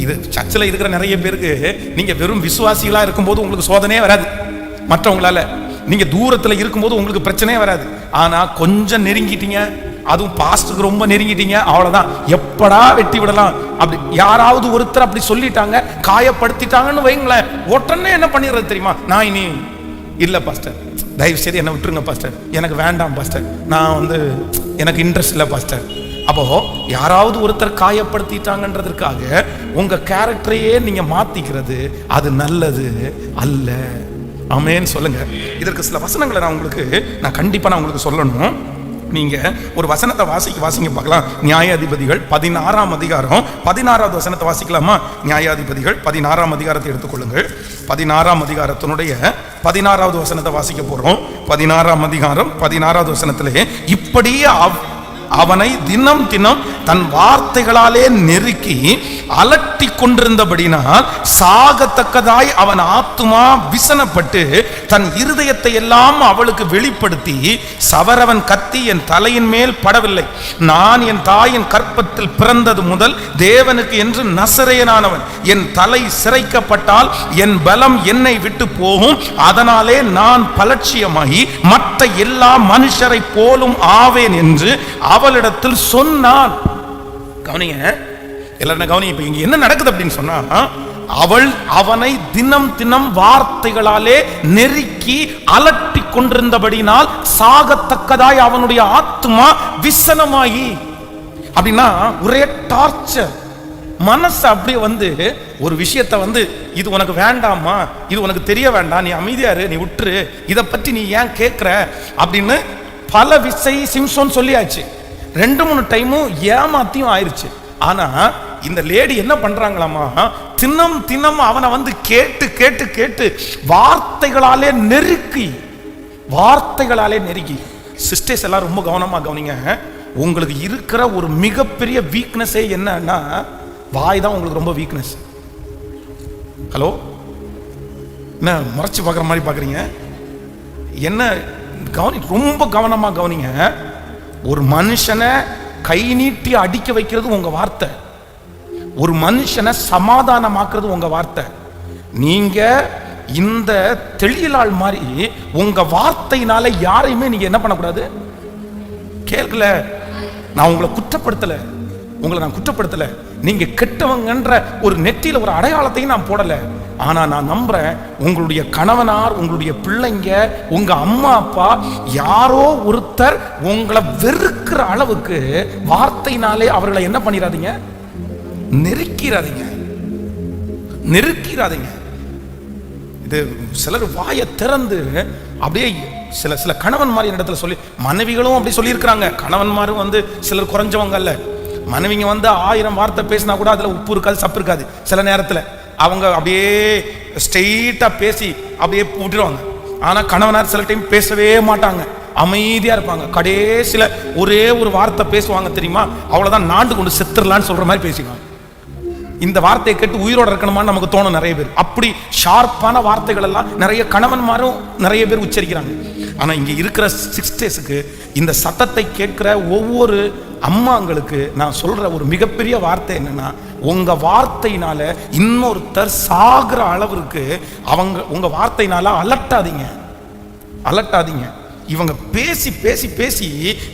A: இது சர்ச்சில் இருக்கிற நிறைய பேருக்கு நீங்க வெறும் விசுவாசிகளா இருக்கும்போது உங்களுக்கு சோதனையே வராது மற்றவங்களால. நீங்க தூரத்துல இருக்கும்போது உங்களுக்கு பிரச்சனையே வராது. ஆனா கொஞ்சம் நெருங்கிட்டீங்க, அதுவும் பாஸ்டுக்கு ரொம்ப நெருங்கிட்டீங்க, அவ்வளவுதான். எப்படா வெட்டி விடலாம் அப்படி யாராவது ஒருத்தர் அப்படி சொல்லிட்டாங்க, காயப்படுத்திட்டாங்கன்னு வைங்களேன், உடனே என்ன பண்ணிடுறது தெரியுமா, நான் இனி இல்ல பாஸ்டர், தயவு செய்து என்ன விட்டுருங்க பாஸ்டர், எனக்கு வேண்டாம் பாஸ்டர், நான் எனக்கு இன்ட்ரெஸ்ட் இல்லை பாஸ்டர். அப்போ யாராவது ஒருத்தர் காயப்படுத்திட்டாங்கன்றதுக்காக உங்க கேரக்டரையே நீங்க மாத்திக்கிறது அது நல்லது அல்ல. ஆமென் சொல்லுங்க. இதற்கு சில வசனங்களை நான் கண்டிப்பா உங்களுக்கு சொல்லணும். நீங்க ஒரு வசனத்தை வாசிங்க பார்க்கலாம். நியாயாதிபதிகள் 16ஆம் அதிகாரம் 16வது வசனத்தை வாசிக்கலாமா? நியாயாதிபதிகள் 16ஆம் அதிகாரத்தை எடுத்துக்கொள்ளுங்கள். 16ஆம் அதிகாரத்தினுடைய 16வது வசனத்தை வாசிக்க போறோம். 16ஆம் அதிகாரம் 16வது வசனத்திலே, இப்படியே அவனை தினம் தினம் தன் வார்த்தைகளாலே நெருக்கி அலட்டி கொண்டிருந்தபடினால் சாகத்தக்கதாய் அவன் ஆத்துமா விசனப்பட்டு தன் இருதயத்தை எல்லாம் அவளுக்கு வெளிப்படுத்தி, சவரவன் கத்தி என் தலையின் மேல் படவில்லை, நான் என் தாயின் கற்பத்தில் பிறந்தது முதல் தேவனுக்கு என்று நசரேயனானவன், என் தலை சிரைக்கப்பட்டால் என் பலம் என்னை விட்டு போகும், அதனாலே நான் பலட்சியமாகி மற்ற எல்லா மனுஷரை போலும் ஆவேன் என்று அவளிடத்தில் சொன்னான். கவனிங்க, எல்லாரும் கவனிங்க. இப்ப இங்க என்ன நடக்குது அப்படின்னு சொன்னா, அவள் அவனை தினம் தினம் வார்த்தைகளாலே நெருக்கி அலட்டி கொண்டிருந்தபடினால் சாகத்தக்கதாய் அவனுடைய ஆத்மா விசனமாகி, அப்படின்னா ஒரே டார்ச்சர். மனசு அப்படியே ஒரு விஷயத்தை இது உனக்கு வேண்டாமா, இது உனக்கு தெரிய வேண்டாம், நீ அமைதியாரு, நீ விட்டுரு, இதை பற்றி நீ ஏன் கேட்கிற அப்படின்னு பல விசை சிம்சோன் சொல்லியாச்சு. 2-3 டைமும் ஏமாத்தியும் ஆயிடுச்சு. ஆனா இந்த லேடி என்ன பண்றாங்களாமா, தினம் தினம் அவனை கேட்டு கேட்டு கேட்டு வார்த்தைகளாலே நெருக்கி வார்த்தைகளாலே நெருக்கி. சிஸ்டர்ஸ் எல்லாம் ரொம்ப கவனமா கவனிங்க. உங்களுக்கு இருக்கிற ஒரு மிகப்பெரிய வீக்னஸே என்னன்னா வாய் தான் உங்களுக்கு ரொம்ப வீக்னஸ். ஹலோ, என்ன முறைச்சு பார்க்குற மாதிரி பார்க்குறீங்க? என்ன கவனி, ரொம்ப கவனமா கவனிங்க. ஒரு மனுஷனை கை நீட்டி அடிக்க வைக்கிறது உங்க வார்த்தை. ஒரு மனுஷனை சமாதானமாக்குறது உங்க வார்த்தை. நீங்க இந்த தெளியலால் மாதிரி உங்க வார்த்தையினால யாரையுமே நீங்க என்ன பண்ணக்கூடாது. கேட்கல, நான் உங்களை குற்றப்படுத்தல, உங்களை நான் குற்றப்படுத்தல. நீங்க கெட்டவங்கன்ற ஒரு நெற்றியில ஒரு அடையாளத்தையும் நான் போடல. ஆனா நான் நம்புறேன், உங்களுடைய கணவனார், உங்களுடைய பிள்ளைங்க, உங்க அம்மா அப்பா யாரோ ஒருத்தர் உங்களை வெறுக்கிற அளவுக்கு வார்த்தையினாலே அவர்களை என்ன பண்ணிடாதீங்க, நெருக்கிறாதீங்க, நெருக்கிறாதீங்க. இது சிலர் வாயை திறந்து அப்படியே சில கணவன் மாதிரி இடத்துல சொல்லி, மனைவிகளும் அப்படி சொல்லி இருக்கிறாங்க. கணவன்மாரும் வந்து சிலர் குறைஞ்சவங்க அல்ல. மனைவிங்க வந்து 1000 வார்த்தை பேசினா கூட அதுல உப்பு இருக்காது, சப்பு இருக்காது. சில நேரத்துல அவங்க அப்படியே ஸ்ட்ரெயிட்டா பேசி அப்படியே விட்டுருவாங்க. ஆனா கணவனார் சில டைம் பேசவே மாட்டாங்க, அமைதியா இருப்பாங்க. கடைசியில ஒரே ஒரு வார்த்தை பேசுவாங்க தெரியுமா, அவ்வளவுதான், நாண்டு கொண்டு செத்துடலான்னு சொல்ற மாதிரி பேசிக்குவாங்க. இந்த வார்த்தையை கேட்டு உயிரோட இருக்கணுமான்னு நமக்கு தோணும் நிறைய பேர். அப்படி ஷார்ப்பான வார்த்தைகள் எல்லாம் நிறைய கணவன்மாரும் நிறைய பேர் உச்சரிக்கிறாங்க. ஆனா இங்க இருக்கிற சிஸ்டர்ஸுக்கு இந்த சத்தத்தை கேட்கிற ஒவ்வொரு அம்மாங்களுக்கு நான் சொல்ற ஒரு மிகப்பெரிய வார்த்தை என்னன்னா, உங்க வார்த்தையினால இன்னொருத்தர் சாகுற அளவிற்கு உங்க வார்த்தையினால அலட்டாதீங்க, அலட்டாதீங்க. இவங்க பேசி பேசி பேசி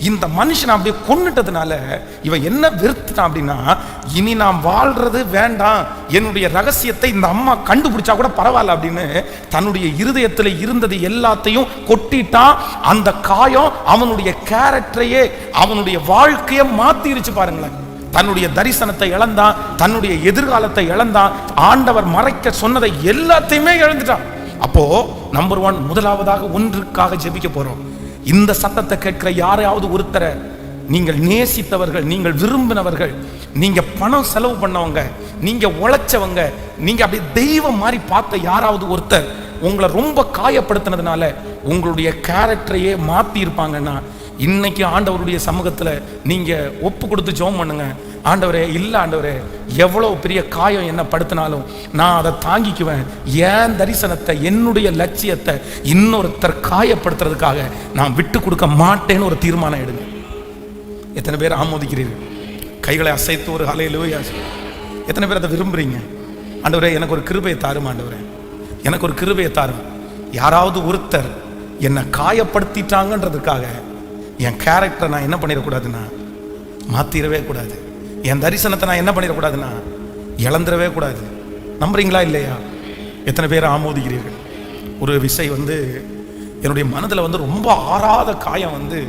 A: இந்த மனுஷனை அப்படியே கொன்னுட்டதுனால இவன் என்ன வெறுத்துட்டான் அப்படின்னா, இனி நான் வாழ்றது வேண்டாம், என்னுடைய ரகசியத்தை இந்த அம்மா கண்டுபிடிச்சா கூட பரவாயில்ல அப்படின்னு தன்னுடைய இருதயத்தில் இருந்தது எல்லாத்தையும் கொட்டிட்டான். அந்த காயம் அவனுடைய கேரக்டரையே, அவனுடைய வாழ்க்கையை மாத்திருச்சு பாருங்களேன். தன்னுடைய தரிசனத்தை இழந்தான், தன்னுடைய எதிர்காலத்தை இழந்தான், ஆண்டவர் மறைக்க சொன்னதை எல்லாத்தையுமே இழந்துட்டான். அப்போ நம்பர் 1, முதலாவதாக ஒன்றுக்காக ஜெபிக்க போறோம். இந்த சத்தத்தை கேட்கிற யாரையாவது ஒருத்தரை நீங்கள் நேசித்தவர்கள், நீங்கள் விரும்பினவர்கள், நீங்க பணம் செலவு பண்ணவங்க, நீங்க உழைச்சவங்க, நீங்க அப்படியே தெய்வம் மாதிரி பார்த்த யாராவது ஒருத்தர் உங்களை ரொம்ப காயப்படுத்தினதுனால உங்களுடைய கேரக்டரையே மாத்தி இருப்பாங்கன்னா, இன்னைக்கு ஆண்டவருடைய சமூகத்துல நீங்க ஒப்பு கொடுத்து ஜெபம் பண்ணுங்க. ஆண்டவரே, இல்ல ஆண்டவரே, எவ்வளவு பெரிய காயம் என்ன படுத்தினாலும் நான் அதை தாங்கிக்குவேன். என் தரிசனத்தை, என்னுடைய லட்சியத்தை இன்னொருத்தர் காயப்படுத்துறதுக்காக நான் விட்டு கொடுக்க மாட்டேன்னு ஒரு தீர்மானம் எடுங்க. எத்தனை பேர் ஆமோதிக்கிறீர்கள்? கைகளை அசைத்து ஒரு ஹல்லேலூயா. எத்தனை பேர் அதை விரும்புறீங்க? ஆண்டவரே, எனக்கு ஒரு கிருபையை தாரும், ஆண்டவரே எனக்கு ஒரு கிருபையை தாரும். யாராவது ஒருத்தர் என்னை காயப்படுத்திட்டாங்கன்றதுக்காக என் கேரக்டரை நான் என்ன பண்ணிடக்கூடாதுன்னா, மாத்திரவே கூடாது. என் தரிசனத்தை நான் என்ன பண்ணிடக்கூடாதுன்னா, இழந்துடவே கூடாது. நம்புறீங்களா இல்லையா? எத்தனை பேர் ஆமோதிக்கிறீர்கள்? ஒரு விஷயம் வந்து என்னுடைய மனதில் வந்து ரொம்ப ஆறாத காயம் வந்து,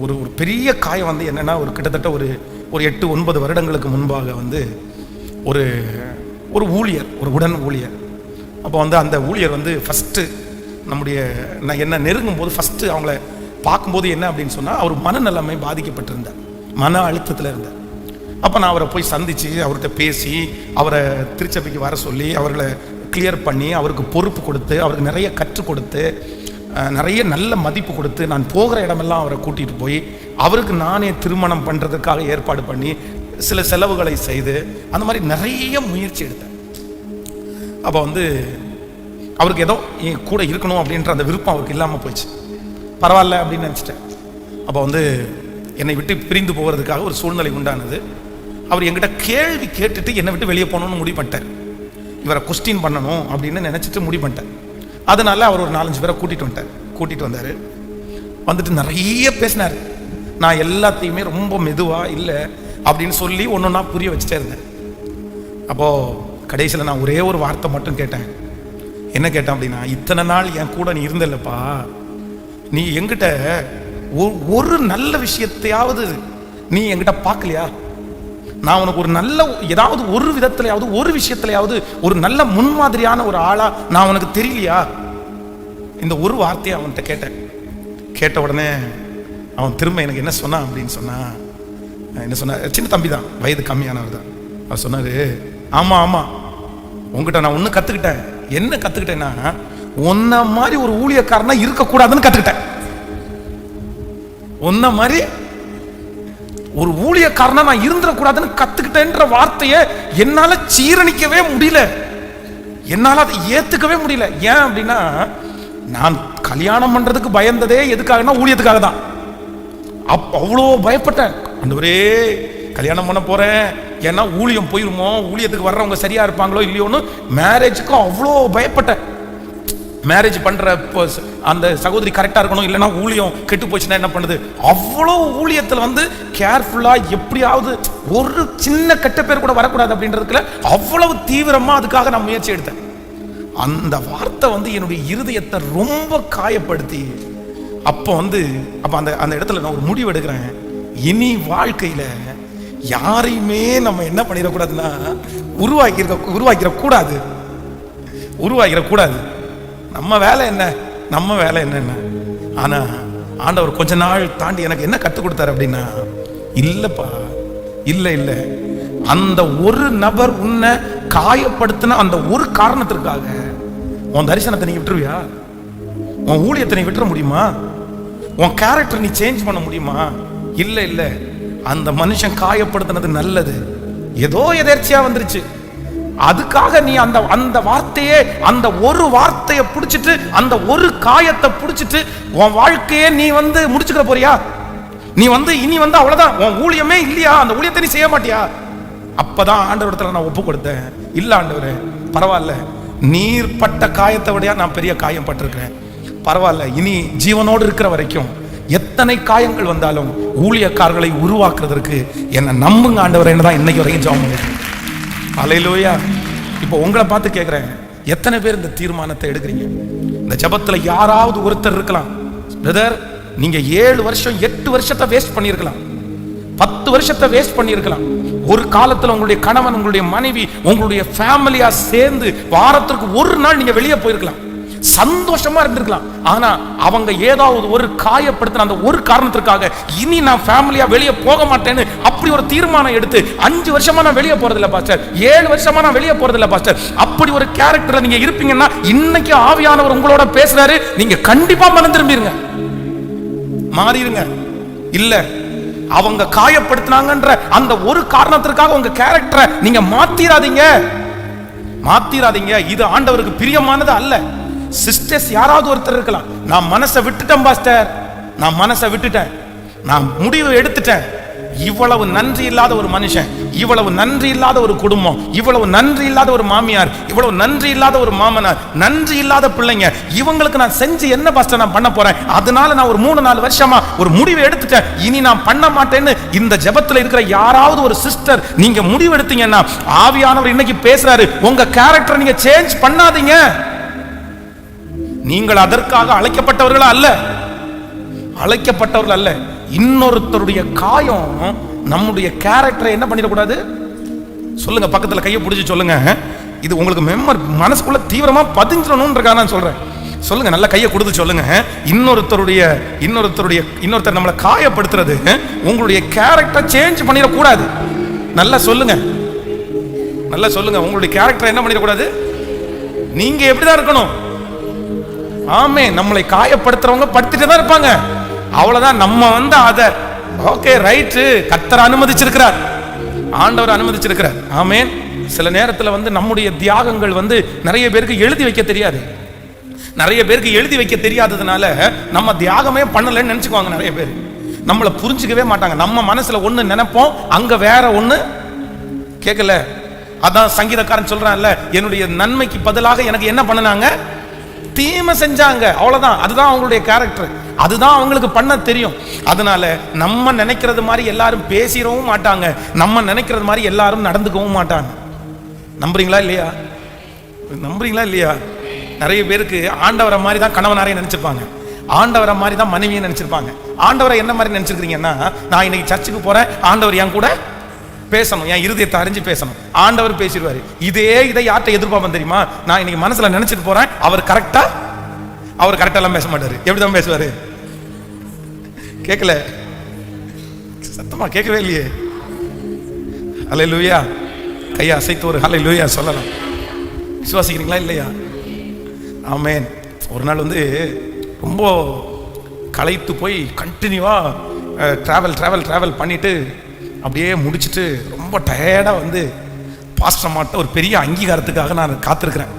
A: ஒரு பெரிய காயம் வந்து என்னன்னா, ஒரு கிட்டத்தட்ட ஒரு 8-9 வருடங்களுக்கு முன்பாக வந்து ஒரு ஊழியர், ஒரு உடன் ஊழியர். அப்போ வந்து அந்த ஊழியர் வந்து ஃபஸ்ட்டு நான் என்ன நெருங்கும் போது ஃபஸ்ட்டு அவங்கள பார்க்கும்போது என்ன அப்படின்னு சொன்னால், அவர் மனநலமை பாதிக்கப்பட்டிருந்தார், மன அழுத்தத்தில் இருந்தார். அப்போ நான் அவரை போய் சந்தித்து அவர்கிட்ட பேசி அவரை திருச்சபைக்கு வர சொல்லி அவர்களை கிளியர் பண்ணி அவருக்கு பொறுப்பு கொடுத்து அவருக்கு நிறைய கற்றுக் கொடுத்து நிறைய நல்ல மதிப்பு கொடுத்து நான் போகிற இடமெல்லாம் அவரை கூட்டிகிட்டு போய் அவருக்கு நானே திருமணம் பண்ணுறதுக்காக ஏற்பாடு பண்ணி சில செலவுகளை செய்து அந்த மாதிரி நிறைய முயற்சி எடுத்தேன். அப்போ வந்து அவருக்கு ஏதோ என் கூட இருக்கணும் அப்படின்ற அந்த விருப்பம் அவருக்கு இல்லாமல் போயிடுச்சு. பரவாயில்ல அப்படின்னு நினச்சிட்டேன். அப்போ வந்து என்னை விட்டு பிரிந்து போகிறதுக்காக ஒரு சூழ்நிலை உண்டானது. அவர் என்கிட்ட கேள்வி கேட்டுட்டு என்னை விட்டு வெளியே போகணும்னு முடிவு பண்ணிட்டார். இவரை கொஸ்டின் பண்ணணும் அப்படின்னு நினச்சிட்டு முடிவு பண்ணிட்டார். அதனால அவர் ஒரு 4-5 பேரை கூட்டிகிட்டு வந்தார். வந்துட்டு நிறைய பேசினார். நான் எல்லாத்தையுமே ரொம்ப மெதுவாக இல்லை அப்படின்னு சொல்லி ஒன்றா புரிய வச்சுட்டே இருந்தேன். அப்போது கடைசியில் நான் ஒரே ஒரு வார்த்தை மட்டும் கேட்டேன். என்ன கேட்டேன் அப்படின்னா, இத்தனை நாள் என் கூட நீ இருந்தில்லப்பா, நீ என்கிட்ட ஒரு நல்ல விஷயத்தையாவது நீ என்கிட்ட பார்க்கலையா? நான் உனக்கு ஒரு நல்ல ஏதாவது ஒரு விதத்திலையாவது ஒரு விஷயத்திலையாவது ஒரு நல்ல முன்மாதிரியான ஒரு ஆளா நான் உனக்கு தெரியலையா? இந்த ஒரு வார்த்தையை அவன்கிட்ட கேட்டேன். கேட்ட உடனே அவன் திரும்ப எனக்கு என்ன சொன்னான் அப்படின்னு சொன்னா, என்ன சொன்ன, சின்ன தம்பி தான், வயது கம்மியானவர் தான். அவர் சொன்னாரு, ஆமா ஆமா, உங்ககிட்ட நான் ஒன்று கற்றுக்கிட்டேன். என்ன கற்றுக்கிட்டேன்னா, உன்ன மாதிரி ஒரு ஊழியக்காரனா இருக்கக்கூடாதுன்னு கத்துக்கிட்டேன். உன்ன மாதிரி ஒரு ஊழியக்காரனா நான் இருந்துடக்கூடாதுன்னு கத்துக்கிட்டேன்ற வார்த்தையை என்னால சீரணிக்கவே முடியல, என்னால அதை ஏத்துக்கவே முடியல. ஏன் அப்படின்னா, நான் கல்யாணம் பண்றதுக்கு பயந்ததே எதுக்காகனா ஊழியத்துக்காக தான். அவ்வளோ பயப்பட்டேன். ஆண்டவரே கல்யாணம் பண்ண போறேன், ஏன்னா ஊழியம் போயிருமோ, ஊழியத்துக்கு வர்றவங்க சரியா இருப்பாங்களோ இல்லையோன்னு மேரேஜுக்கு அவ்வளோ பயப்பட்டேன். மேரேஜ் பண்ற அந்த சகோதரி கரெக்டா இருக்கணும், இல்லைன்னா ஊழியம் கெட்டு போச்சுன்னா என்ன பண்ணுது, அவ்வளோ ஊழியத்தில் வந்து கேர்ஃபுல்லா எப்படியாவது ஒரு சின்ன கெட்ட பேர் கூட வரக்கூடாது அப்படின்றதுக்குள்ள அவ்வளவு தீவிரமா அதுக்காக நான் முயற்சி எடுத்தேன். அந்த வார்த்தை வந்து என்னுடைய இருதயத்தை ரொம்ப காயப்படுத்தி, அப்போ வந்து அந்த இடத்துல நான் ஒரு முடிவு எடுக்கிறேன். இனி வாழ்க்கையில யாரையுமே நம்ம என்ன பண்ணிடக்கூடாதுன்னா உருவாக்கிடக்கூடாது. நம்ம வேலை என்ன. ஆனா ஆண்டவர் கொஞ்ச நாள் தாண்டி எனக்கு என்ன கற்றுக் கொடுத்தாரு அப்படின்னா, இல்லப்பா இல்ல, அந்த ஒரு நபர் உன்னை காயப்படுத்தின அந்த ஒரு காரணத்திற்காக உன் தரிசனத்தை நீ விட்டுருவியா? உன் ஊழியத்தை நீ விட்டுற முடியுமா? உன் கேரக்டர் நீ சேஞ்ச் பண்ண முடியுமா? இல்ல, அந்த மனுஷன் காயப்படுத்தினது நல்லது, ஏதோ எதேர்ச்சியா வந்துருச்சு. அதுக்காக நீ அந்த வார்த்தையே, அந்த ஒரு வார்த்தையை பிடிச்சிட்டு, அந்த ஒரு காயத்தை பிடிச்சிட்டு உன் வாழ்க்கையே நீ வந்து முடிச்சுக்கிற போறியா? நீ வந்து இனி வந்து அவ்வளவுதான், உன் ஊழியமே இல்லையா? அந்த ஊழியத்தை நீ செய்ய மாட்டியா? அப்பதான் ஆண்டவரத்துல நான் ஒப்பு கொடுத்தேன். இல்ல ஆண்டவரே, பரவாயில்ல, நீர் பட்ட காயத்தை விட நான் பெரிய காயம் பட்டிருக்கிறேன். பரவாயில்ல, இனி ஜீவனோடு இருக்கிற வரைக்கும் எத்தனை காயங்கள் வந்தாலும் ஊழியக்காரர்களை உருவாக்குறதற்கு என்னை நம்புங்க ஆண்டவரே தான் இன்னைக்கு வரைக்கும் ஜெபம் பண்ணுறேன். அல்லேலூயா. இப்போ உங்களை பார்த்து கேட்குறேன், எத்தனை பேர் இந்த தீர்மானத்தை எடுக்கிறீங்க? இந்த ஜெபத்துல யாராவது ஒருத்தர் இருக்கலாம், பிரதர் நீங்க 7 வருஷம் 8 வருஷத்தை வேஸ்ட் பண்ணியிருக்கலாம், 10 வருஷத்தை வேஸ்ட் பண்ணியிருக்கலாம். ஒரு காலத்துல உங்களுடைய கணவன், உங்களுடைய மனைவி, உங்களுடைய ஃபேமிலியா சேர்ந்து வாரத்திற்கு ஒரு நாள் நீங்க வெளியே போயிருக்கலாம், சந்தோஷமா இருந்திருக்கலாம். ஆனா அவங்க ஏதாவது ஒரு காயப்படுத்தின அந்த ஒரு காரணத்திற்காக இனி நான் ஃபேமிலியா வெளியே போக மாட்டேன்னு அப்படி ஒரு தீர்மானம் எடுத்து 5 வருஷமா நான் வெளியே போறதில்ல பாஸ்டர், 7 வருஷமா நான் வெளியே போறதில்ல பாஸ்டர், அப்படி ஒரு கேரக்டர்ல நீங்க இருப்பீங்கன்னா இன்னைக்கு ஆவியானவர் உங்களோட பேசுறாரு, நீங்க கண்டிப்பா மனம் திரும்பிருங்க, மாறிடுங்க. இல்ல, அவங்க காயப்படுத்தினாங்கன்ற அந்த ஒரு காரணத்திற்காக உங்க கேரக்டரை நீங்க மாத்திராதீங்க. இது ஆண்டவருக்கு பிரியமானது அல்ல. சிஸ்டர்ஸ் யாராவது ஒருத்தர் இருக்கலாம், நான் மனசை விட்டுட்டேன் பாஸ்டர், நான் முடிவு எடுத்துட்டேன், இவ்வளவு நன்றி இல்லாத ஒரு மனுஷன், இவ்வளவு நன்றி இல்லாத ஒரு குடும்பம், இவ்வளவு நன்றி இல்லாத ஒரு மாமியார், இவ்வளவு நன்றி இல்லாத ஒரு மாமனார், நன்றி இல்லாத பிள்ளைங்க, இவங்களுக்கு நான் செஞ்சு என்ன பாஸ்டர் நான் பண்ண போறேன்? அதனால நான் ஒரு 3-4 வருஷமா ஒரு முடிவு எடுத்துட்டேன், இனி நான் பண்ண மாட்டேன்னு இந்த ஜெபத்துல இருக்கிற யாராவது ஒரு சிஸ்டர் நீங்க முடிவு எடுத்தீங்கன்னா, ஆவியானவர் இன்னைக்கு பேசுறாரு, உங்க கேரக்டரை நீங்க சேஞ்ச் பண்ணாதீங்க. நீங்கள் அதற்காக அழைக்கப்பட்டவர்கள் அல்ல. இன்னொருத்தருடைய காயம் நம்முடைய கேரக்டரை என்ன பண்ணிடக்கூடாது? சொல்லுங்க, பக்கத்துல கையை பிடிச்சி சொல்லுங்க, இது உங்களுக்கு மனசுக்குள்ள தீவிரமா பதிஞ்சிடணும்ன்றக்காக நான் சொல்றேன். சொல்லுங்க, நல்ல கையை கொடுத்து சொல்லுங்க, இன்னொருத்தர் நம்மளை காயப்படுத்துறது உங்களுடைய கேரக்டர் சேஞ்ச் பண்ணிடக்கூடாது. நல்லா சொல்லுங்க, உங்களுடைய கேரக்டர் என்ன பண்ணிடக்கூடாது? நீங்க எப்படிதான் இருக்கணும்? ஆமே, நம்மளை காயப்படுத்துறவங்க படுத்திட்டு தான் இருப்பாங்க, அவ்வளவுதான். நம்ம வந்து அத ஓகே ரைட், கர்த்தர் அனுமதிச்சிருக்கிறார், ஆண்டவர் அனுமதிச்சிருக்கிறார். ஆமென். சில நேரத்துல வந்து நம்முடைய தியாகங்கள் வந்து நிறைய பேருக்கு எழுதி வைக்க தெரியாததுனால நம்ம தியாகமே பண்ணலன்னு நினைச்சுக்குவாங்க. நிறைய பேர் நம்மளை புரிஞ்சுக்கவே மாட்டாங்க. நம்ம மனசுல ஒண்ணு நினைப்போம், அங்க வேற ஒண்ணு கேட்கல. அதான் சங்கீதக்காரன் சொல்றான்ல, என்னுடைய நன்மைக்கு பதிலாக எனக்கு என்ன பண்ணனாங்க? தீமை செஞ்சாங்க, அவ்வளவுதான். அதுதான் அவங்களுடைய கேரக்டர், அதுதான் அவங்களுக்கு பண்ண தெரியும். அதனால நம்ம நினைக்கிறது மாதிரி எல்லாரும் பேசிடவும் மாட்டாங்க, நம்ம நினைக்கிறது மாதிரி எல்லாரும் நடந்துக்கவும் மாட்டாங்க. நம்புறீங்களா இல்லையா? நிறைய பேருக்கு ஆண்டவரை மாதிரி தான் கணவனாரையும் நினைச்சிருப்பாங்க, ஆண்டவரை மாதிரி தான் மனைவியை நினைச்சிருப்பாங்க. ஆண்டவரை என்ன மாதிரி நினைச்சிருக்கீங்கன்னா, நான் இன்னைக்கு சர்ச்சுக்கு போறேன், ஆண்டவர் என் கூட பேசணும், என் இருதயத்தை அறிஞ்சு பேசணும், ஆண்டவர் பேசிடுவாரு. இதை யார்கிட்ட எதிர்பார்ப்பேன் தெரியுமா? நான் இன்னைக்கு மனசுல நினைச்சிட்டு போறேன், அவர் கரெக்டா எல்லாம் பேச மாட்டாரு. எப்படிதான் பேசுவாரு? கேட்கல, சத்தமா கேட்கவே இல்லையே. ஹல்லேலூயா. கையை அசைத்து ஒரு ஹல்லேலூயா சொல்லலாம். விசுவாசிக்கிறீங்களா இல்லையா? ஆமென். ஒரு நாள் வந்து ரொம்ப களைத்து போய் கண்டினியூவாக ட்ராவல் பண்ணிட்டு அப்படியே முடிச்சுட்டு ரொம்ப டயர்டாக வந்து பாஸ்டர் மாட்ட ஒரு பெரிய அங்கீகாரத்துக்காக நான் காத்திருக்கிறேன்.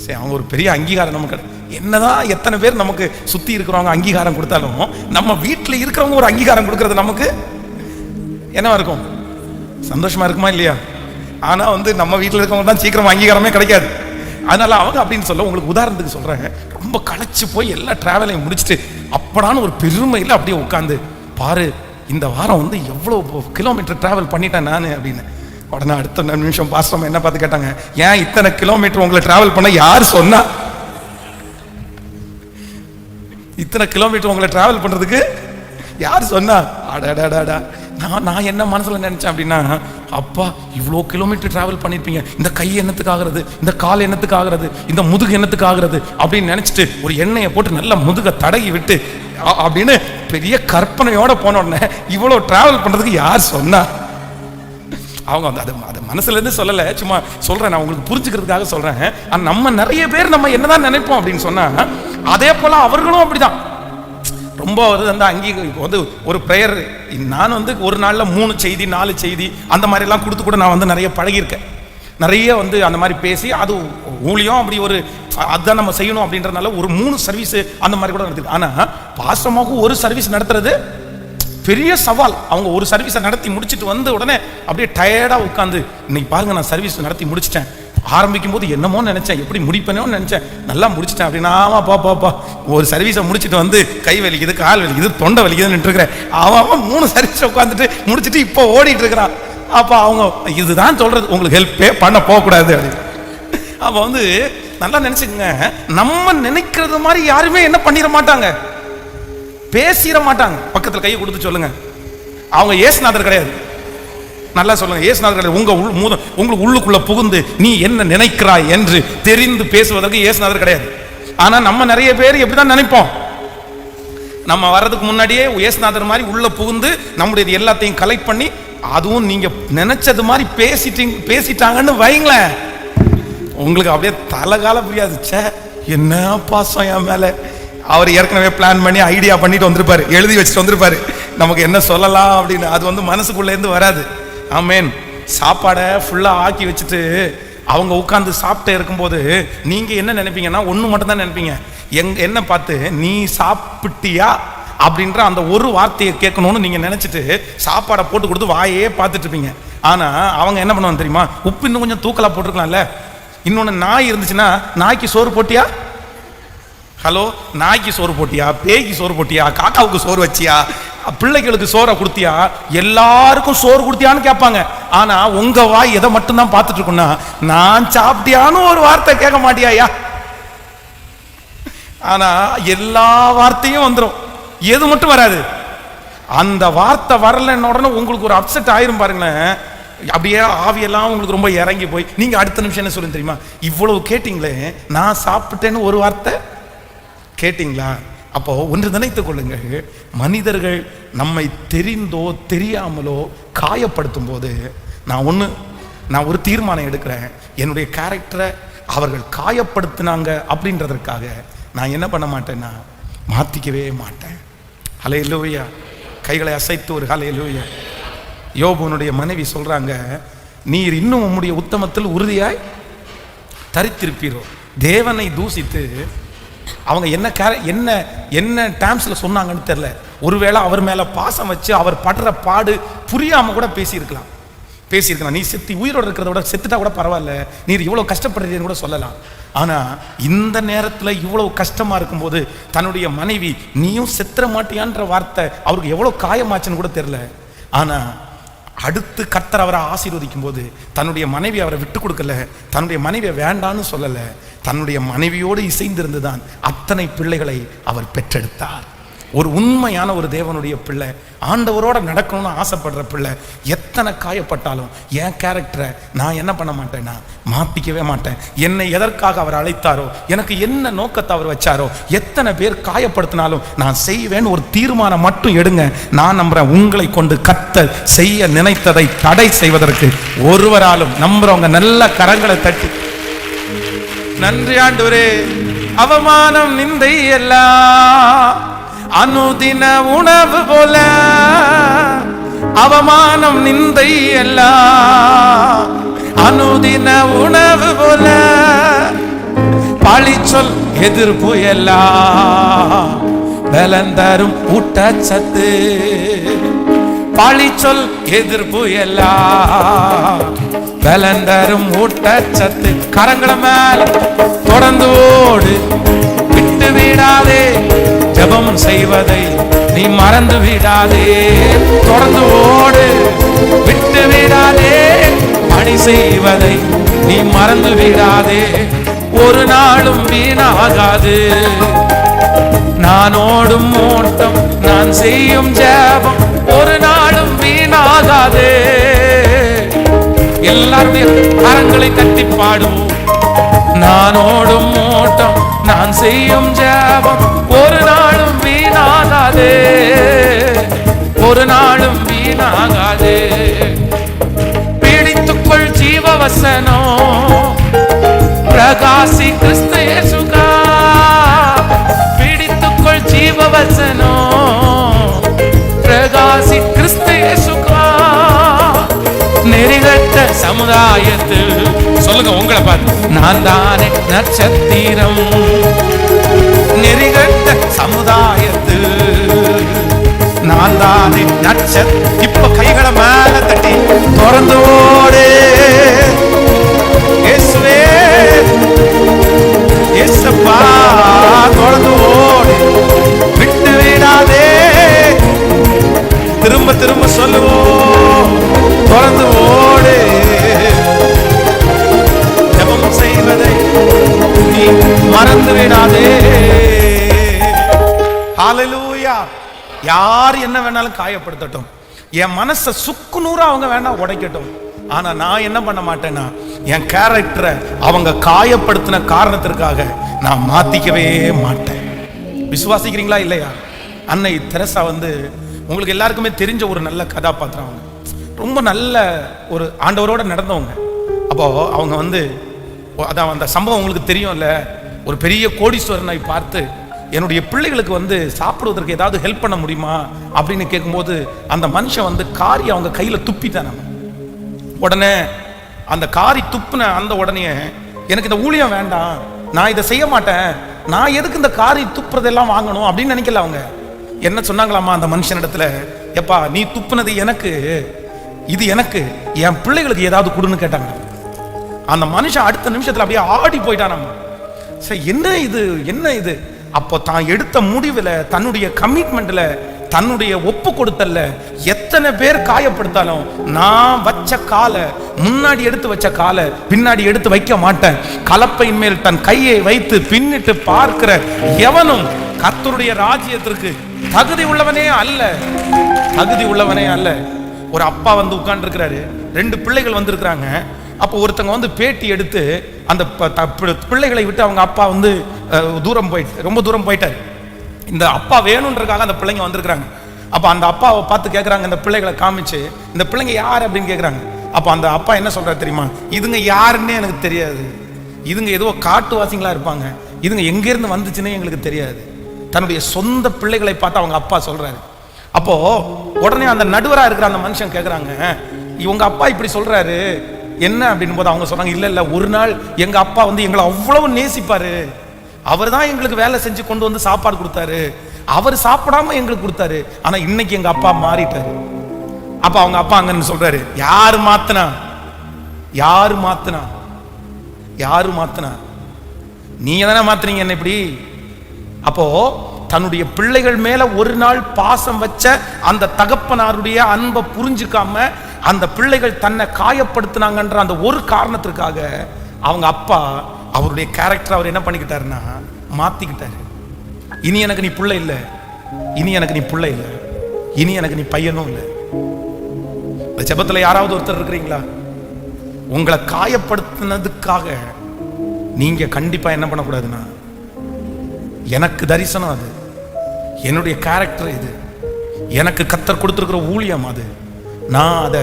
A: சரி, அவங்க ஒரு பெரிய அங்கீகாரம் நமக்கு என்னதான் எத்தனை பேர் நமக்கு சுற்றி இருக்கிறவங்க அங்கீகாரம் கொடுத்தாலும் நம்ம வீட்டில் இருக்கிறவங்க ஒரு அங்கீகாரம் கொடுக்கறது நமக்கு என்னவா இருக்கும்? சந்தோஷமா இருக்குமா இல்லையா? ஆனால் வந்து நம்ம வீட்டில் இருக்கவங்க தான் சீக்கிரம் அங்கீகாரமே கிடைக்காது. அதனால அவங்க அப்படின்னு சொல்ல, உங்களுக்கு உதாரணத்துக்கு சொல்றேன், ரொம்ப களைச்சு போய் எல்லா டிராவலையும் முடிச்சுட்டு அப்படான்னு ஒரு பெருமையில் அப்படியே உட்காந்து பாரு இந்த வாரம் வந்து எவ்வளோ கிலோமீட்டர் டிராவல் பண்ணிட்டேன் நான் அப்படின்னு. உடனே அடுத்த நிமிஷம் பாஸ்டர் என்ன பார்த்து கேட்டாங்க, ஏன் இத்தனை கிலோமீட்டர் உங்களை டிராவல் பண்ண யார் சொன்னா? இத்தனை கிலோமீட்டர் உங்களை டிராவல் பண்றதுக்கு யார் சொன்னா? அடடா, நான் என்ன மனசுல நினைச்சேன் அப்படின்னா, அப்பா இவ்வளோ கிலோமீட்டர் டிராவல் பண்ணிருப்பீங்க, இந்த கை என்னத்துக்கு ஆகிறது, இந்த கால் என்னத்துக்கு ஆகிறது, இந்த முதுகு என்னத்துக்கு ஆகிறது அப்படின்னு நினைச்சிட்டு ஒரு எண்ணெயை போட்டு நல்லா முதுக தடகி விட்டு அப்படின்னு பெரிய கற்பனையோட போன உடனே இவ்வளோ டிராவல் பண்றதுக்கு யார் சொன்னா? அவங்க வந்து அது மனசுல இருந்து சொல்லலை, சும்மா சொல்றேன், நான் உங்களுக்கு புரிஞ்சுக்கிறதுக்காக சொல்றேன். நம்ம நிறைய பேர் நம்ம என்னதான் நினைப்போம் அப்படின்னு சொன்னா, அதே போல அவர்களும் அப்படிதான். ரொம்ப வந்து அங்கே வந்து ஒரு ப்ரேயர், நான் வந்து ஒரு நாளில் 3 செய்தி 4 செய்தி அந்த மாதிரிலாம் கொடுத்து கூட நான் வந்து நிறைய பழகியிருக்கேன். நிறைய வந்து அந்த மாதிரி பேசி அது ஊழியம் அப்படி ஒரு அதுதான் நம்ம செய்யணும் அப்படின்றதுனால ஒரு 3 சர்வீஸ் அந்த மாதிரி கூட நடத்திருக்கு. ஆனால் பாசமாக ஒரு சர்வீஸ் நடத்துறது பெரிய சவால். அவங்க ஒரு சர்வீஸை நடத்தி முடிச்சுட்டு வந்து உடனே அப்படியே டயர்டாக உட்காந்து, இன்னைக்கு பாருங்க நான் சர்வீஸ் நடத்தி முடிச்சிட்டேன், ஆரம்பிக்கும் போது என்னமோ நினைச்சேன், எப்படி முடிப்பேனோ நினைச்சேன், நல்லா முடிச்சிட்டேன் அப்படின்னா, பாப்பா ஒரு சர்வீஸை முடிச்சுட்டு வந்து கை வலிக்குது, கால் வலிக்குது, தொண்டை வலிக்குதுன்னு இருக்கிறேன். அவன் 3 சர்வீஸை உட்காந்துட்டு முடிச்சுட்டு இப்போ ஓடிட்டு இருக்கிறான். அப்போ அவங்க இதுதான் சொல்றது, உங்களுக்கு ஹெல்ப்பே பண்ண போகக்கூடாது அப்படின்னு. அப்போ வந்து நல்லா நினைச்சுக்கோங்க, நம்ம நினைக்கிறது மாதிரி யாருமே என்ன பண்ணிட மாட்டாங்க, பேசிட மாட்டாங்க. பக்கத்தில் கையை கொடுத்து சொல்லுங்க, அவங்க ஏசுநாதர் கிடையாது. நல்லா சொல்லுங்க, ஏசுநாதர் கிடையாது. உங்களுக்கு உள்ளுக்குள்ள புகுந்து நீ என்ன நினைக்கிறாய் என்று தெரிந்து பேசுவதற்கு ஏசுநாதர் கிடையாது. ஆனா நம்ம நிறைய பேர் எப்படிதான் நினைப்போம், நம்ம வர்றதுக்கு முன்னாடியே ஏசுநாதர் மாதிரி உள்ள புகுந்து நம்முடைய எல்லாத்தையும் கலெக்ட் பண்ணி, அதுவும் நீங்க நினைச்சது மாதிரி பேசிட்டாங்கன்னு வைங்களேன், உங்களுக்கு அப்படியே தலைகால புரியாது. சே என்ன பாசம் என் மேல, அவர் ஏற்கனவே பிளான் பண்ணி ஐடியா பண்ணிட்டு வந்திருப்பாரு, எழுதி வச்சுட்டு வந்திருப்பாரு நமக்கு என்ன சொல்லலாம் அப்படின்னு. அது வந்து மனசுக்குள்ள இருந்து வராது. ஆமேன். சாப்பாடை ஃபுல்லாக ஆக்கி வச்சுட்டு அவங்க உட்காந்து சாப்பிட்டே இருக்கும்போது நீங்க என்ன நினைப்பீங்கன்னா, ஒன்று மட்டும் தான் நினைப்பீங்க, என்ன பார்த்து நீ சாப்பிட்டியா அப்படின்ற அந்த ஒரு வார்த்தையை கேட்கணும்னு நீங்க நினைச்சிட்டு சாப்பாடை போட்டு கொடுத்து வாயே பார்த்துட்டு இருப்பீங்க. ஆனா அவங்க என்ன பண்ணுவாங்க தெரியுமா, உப்பு இன்னும் கொஞ்சம் தூக்கலா போட்டிருக்கலாம்ல, இன்னொன்று நாய் இருந்துச்சுன்னா நாய்க்கு சோறு போட்டியா, ஹலோ நாய்க்கு சோறு போட்டியா, பேய்க்கு சோறு போட்டியா, காக்காவுக்கு சோறு வச்சியா, பிள்ளைகளுக்கு சோறை கொடுத்தியா, எல்லாருக்கும் சோறு கொடுத்தியான்னு கேட்பாங்க. ஆனா உங்க வாய் எதை மட்டும் தான் பார்த்துட்டு இருக்குன்னா, நான் சாப்பிட்டியான்னு ஒரு வார்த்தை கேட்க மாட்டியா. ஆனா எல்லா வார்த்தையும் வந்துடும், எது மட்டும் வராது. அந்த வார்த்தை வரலன்னு உடனே உங்களுக்கு ஒரு அப்செட் ஆயிரும் பாருங்களேன். அப்படியே ஆவியெல்லாம் உங்களுக்கு ரொம்ப இறங்கி போய் நீங்க அடுத்த நிமிஷம் என்ன சொல்லுங்க தெரியுமா, இவ்வளவு கேட்டீங்களே, நான் சாப்பிட்டேன்னு ஒரு வார்த்தை கேட்டீங்களா? அப்போ ஒன்று நினைத்துக் கொள்ளுங்கள், மனிதர்கள் நம்மை தெரிந்தோ தெரியாமலோ காயப்படுத்தும் போது நான் ஒரு தீர்மானம் எடுக்கிறேன், என்னுடைய கேரக்டரை அவர்கள் காயப்படுத்தினாங்க அப்படின்றதற்காக நான் என்ன பண்ண மாட்டேன்னா மாத்திக்கவே மாட்டேன். ஹல்லேலூயா. கைகளை அசைத்து ஒரு ஹல்லேலூயா. யோபுனுடைய மனைவி சொல்றாங்க, நீர் இன்னும் உம்முடைய உத்தமத்தில் உறுதியாய் தரித்திருப்பீரோ. தேவனை தூசித்து அவங்க என்ன டேர்ம்ஸ்ல சொன்னாங்கன்னு தெரியல, ஒருவேளை அவர் மேல பாசம் வச்சு அவர் படுற பாடு புரியாம கூட பேசியிருக்கலாம். நீ உயிரோடு இருக்கிறத விட செத்துட்டா கூட பரவாயில்ல, நீர் இவ்வளவு கஷ்டப்படுறீங்கன்னு கூட சொல்லலாம். ஆனா இந்த நேரத்துல இவ்வளவு கஷ்டமா இருக்கும்போது தன்னுடைய மனைவி நீயும் செத்துற மாட்டியான்ற வார்த்தை அவருக்கு எவ்வளவு காயமாச்சுன்னு கூட தெரியல. ஆனா அடுத்து கர்த்தர் அவரை ஆசீர்வதிக்கும் போது தன்னுடைய மனைவி அவரை விட்டு கொடுக்கல, தன்னுடைய மனைவியை வேண்டான்னு சொல்லல, தன்னுடைய மனைவியோடு இசைந்திருந்துதான் அத்தனை பிள்ளைகளை அவர் பெற்றெடுத்தார். ஒரு உண்மையான ஒரு தேவனுடைய பிள்ளை, ஆண்டவரோட நடக்கணும்னு ஆசைப்படுற பிள்ளை எத்தனை காயப்பட்டாலும் என் கேரக்டரை நான் என்ன பண்ண மாட்டேன்னா மாற்றிக்கவே மாட்டேன். என்னை எதற்காக அவர் அழைத்தாரோ, எனக்கு என்ன நோக்கத்தை அவர் வச்சாரோ, எத்தனை பேர் காயப்படுத்தினாலும் நான் செய்வேன்னு ஒரு தீர்மானம் மட்டும் எடுங்க. நான் நம்புறேன், உங்களை கொண்டு கர்த்தர் செய்ய நினைத்ததை தடை செய்வதற்கு ஒருவராலும். நம்புறவங்க நல்ல கரங்களை தட்டி நன்றி ஆண்டவரே. அவமானம் நிந்தை எல்லாம் அனுதின உணவு போல, அவமானம் நிந்தை எல்லாம் அனுதின உணவு போல, பழிச்சொல் எதிர்ப்பு எல்லாம் பலன் தரும் ஊட்டச்சத்து, பழிச்சொல் எதிர்ப்பு எல்லாம் பலன் தரும் ஊட்டச்சத்து. கரங்கள மேல தொடர்ந்து ஓடு, விட்டு விடாதே, ஜெபம் செய்வதை நீ மறந்து விடாதே. தொடர்ந்து ஓடு, விட்டு விடாதே, பணி செய்வதை நீ மறந்து விடாதே. ஒரு நாளும் வீணாகாது நான் ஓடும் ஓட்டம், நான் செய்யும் ஜெபம் ஒரு நாளும் வீணாகாது. எல்லாருடைய கரங்களை தட்டி பாடுவோம். நான் ஓடும் ஓட்டம், நான் செய்யும் ஜெபம் ஒரு நாளும் வீணாகாது, ஒரு நாளும் வீணாகாது. பீடித்துக்கொள் ஜீவவசனம், பிரகாசி கிறிஸ்து இயேசுகா. பீடித்துக்கொள் ஜீவவசனம், பிரகாசி கிறிஸ்து இயேசுகா. நெறிகட்ட சமுதாயத்தில் சொல்லுங்க உங்களை பார்த்து, நான் தானே நட்சத்திரம். நெறிகட்ட சமுதாயத்தில் நான் தானே நட்சத்திரம். இப்ப கைகளை மேல தட்டி தொடர்ந்து ஓடு. இயேசுவே இயேசப்பா, தொடர்ந்து ஓடு, விட்டு விடாதே. திரும்ப திரும்ப சொல்லுவோம், தொடர்ந்து ஓடு, ஜெபம் செய்வதை நீ மறந்து விடாதே. ஹல்லேலூயா. யார் என்ன வேணாலும் காயப்படுத்தட்டும், என் மனசை சுக்கு நூறா அவங்க வேணா உடைக்கட்டும், ஆனா நான் என்ன பண்ண மாட்டேன்னா என் கேரக்டரை அவங்க காயப்படுத்தின காரணத்திற்காக நான் மாத்திக்கவே மாட்டேன். விசுவாசிக்கிறீங்களா இல்லையா? அன்னை தெரசா உங்களுக்கு எல்லாருக்குமே தெரிஞ்ச ஒரு நல்ல கதாபாத்திரம். அவங்க ரொம்ப நல்ல ஒரு ஆண்டவரோட நடந்தவங்க. அப்போ அவங்க அதான் அந்த சம்பவம் உங்களுக்கு தெரியும்ல. ஒரு பெரிய கோடீஸ்வரனை பார்த்து என்னுடைய பிள்ளைகளுக்கு சாப்பிடுவதற்கு ஏதாவது ஹெல்ப் பண்ண முடியுமா அப்படின்னு கேட்கும்போது அந்த மனுஷன் காரி அவங்க கையில துப்பிட்டான். உடனே அந்த காரி துப்புன அந்த உடனே எனக்கு இந்த ஊழியம் வேண்டாம், நான் இதை செய்ய மாட்டேன், நான் எதுக்கு இந்த காரி துப்புறதெல்லாம் வாங்கணும் அப்படின்னு நினைக்கல. அவங்க என்ன சொன்னாங்களாமா அந்த மனுஷனிடத்துல, எப்பா நீ துப்புனது எனக்கு, இது எனக்கு, என் பிள்ளைகளுக்கு ஏதாவது கொடுன்னு கேட்டாங்க. அந்த மனுஷன் அடுத்த நிமிஷத்துல அப்படியே ஆடி போயிட்டான். சரி என்ன இது, என்ன இது? அப்போ தான் எடுத்த முடிவில், தன்னுடைய கமிட்மெண்ட்ல, தன்னுடைய ஒப்பு கொடுத்தல்ல எத்தனை பேர் காயப்படுத்தாலும் நான் வச்ச காலை, முன்னாடி எடுத்து வச்ச காலை பின்னாடி எடுத்து வைக்க மாட்டேன். கலப்பையின் மேல் தன் கையை வைத்து பின்னிட்டு பார்க்கிற எவனும் கர்த்தருடைய ராஜ்யத்திற்கு தகுதி உள்ளவனே அல்ல, தகுதி உள்ளவனே அல்ல. ஒரு அப்பா உட்கார்ந்து இருக்கிறாரு, 2 பிள்ளைகள் வந்திருக்கிறாங்க. அப்போ ஒருத்தங்க பேட்டி எடுத்து அந்த பிள்ளைகளை விட்டு அவங்க அப்பா தூரம் போயிட்டு, ரொம்ப தூரம் போயிட்டாரு. இந்த அப்பா வேணுன்றதுக்காக அந்த பிள்ளைங்க வந்திருக்கிறாங்க. அப்போ அந்த அப்பாவை பார்த்து கேட்குறாங்க, இந்த பிள்ளைகளை காமிச்சு, இந்த பிள்ளைங்க யார் அப்படின்னு கேட்குறாங்க. அப்போ அந்த அப்பா என்ன சொல்றாரு தெரியுமா? இதுங்க யாருன்னே எனக்கு தெரியாது, இதுங்க ஏதோ காட்டுவாசிங்களா இருப்பாங்க, இதுங்க எங்கேருந்து வந்துச்சுன்னே எங்களுக்கு தெரியாது. தன்னுடைய சொந்த பிள்ளைகளை பார்த்து அவங்க அப்பா சொல்றாரு. அப்போ உடனே அந்த நடுவரா இருக்கிற அந்த மனுஷன் கேட்குறாங்க, இவங்க அப்பா இப்படி சொல்றாரு என்ன அப்படின்னு போது அவங்க சொன்னாங்க, இல்ல இல்ல, ஒரு நாள் எங்க அப்பா எங்களை அவ்வளவு நேசிப்பாரு, அவர் தான் எங்களுக்கு வேலை செஞ்சு கொண்டு சாப்பாடு கொடுத்தாரு, அவர் சாப்பிடாம எங்களுக்கு கொடுத்தாரு, ஆனா இன்னைக்கு எங்க அப்பா மாறிட்டாரு. அப்ப அவங்க அப்பா அங்கன்னு சொல்றாரு, யாரு மாத்துனா, யாரு மாத்துனா, யாரு மாத்துனா? நீங்க தானே மாத்துறீங்க என்ன இப்படி? அப்போ தன்னுடைய பிள்ளைகள் மேல ஒரு நாள் பாசம் வச்ச அந்த தகப்பனாருடைய அன்பை புரிஞ்சுக்காம அந்த பிள்ளைகள் தன்னை காயப்படுத்தினாங்கன்ற அந்த ஒரு காரணத்திற்காக அவங்க அப்பா அவருடைய கேரக்டர் அவர் என்ன பண்ணிக்கிட்டாருன்னா மாத்திக்கிட்டாரு. இனி எனக்கு நீ பிள்ளை இல்லை, இனி எனக்கு நீ பிள்ளை இல்லை, இனி எனக்கு நீ பையனும் இல்லை. இந்த ஜெபத்துல யாராவது ஒருத்தர் இருக்கிறீங்களா? உங்களை காயப்படுத்தினதுக்காக நீங்க கண்டிப்பா என்ன பண்ணக்கூடாதுன்னா, எனக்கு தரிசனம் அது, என்னுடைய கேரக்டர் இது, எனக்கு கர்த்தர் கொடுத்திருக்கிற ஊழியம் அது, நான் அதை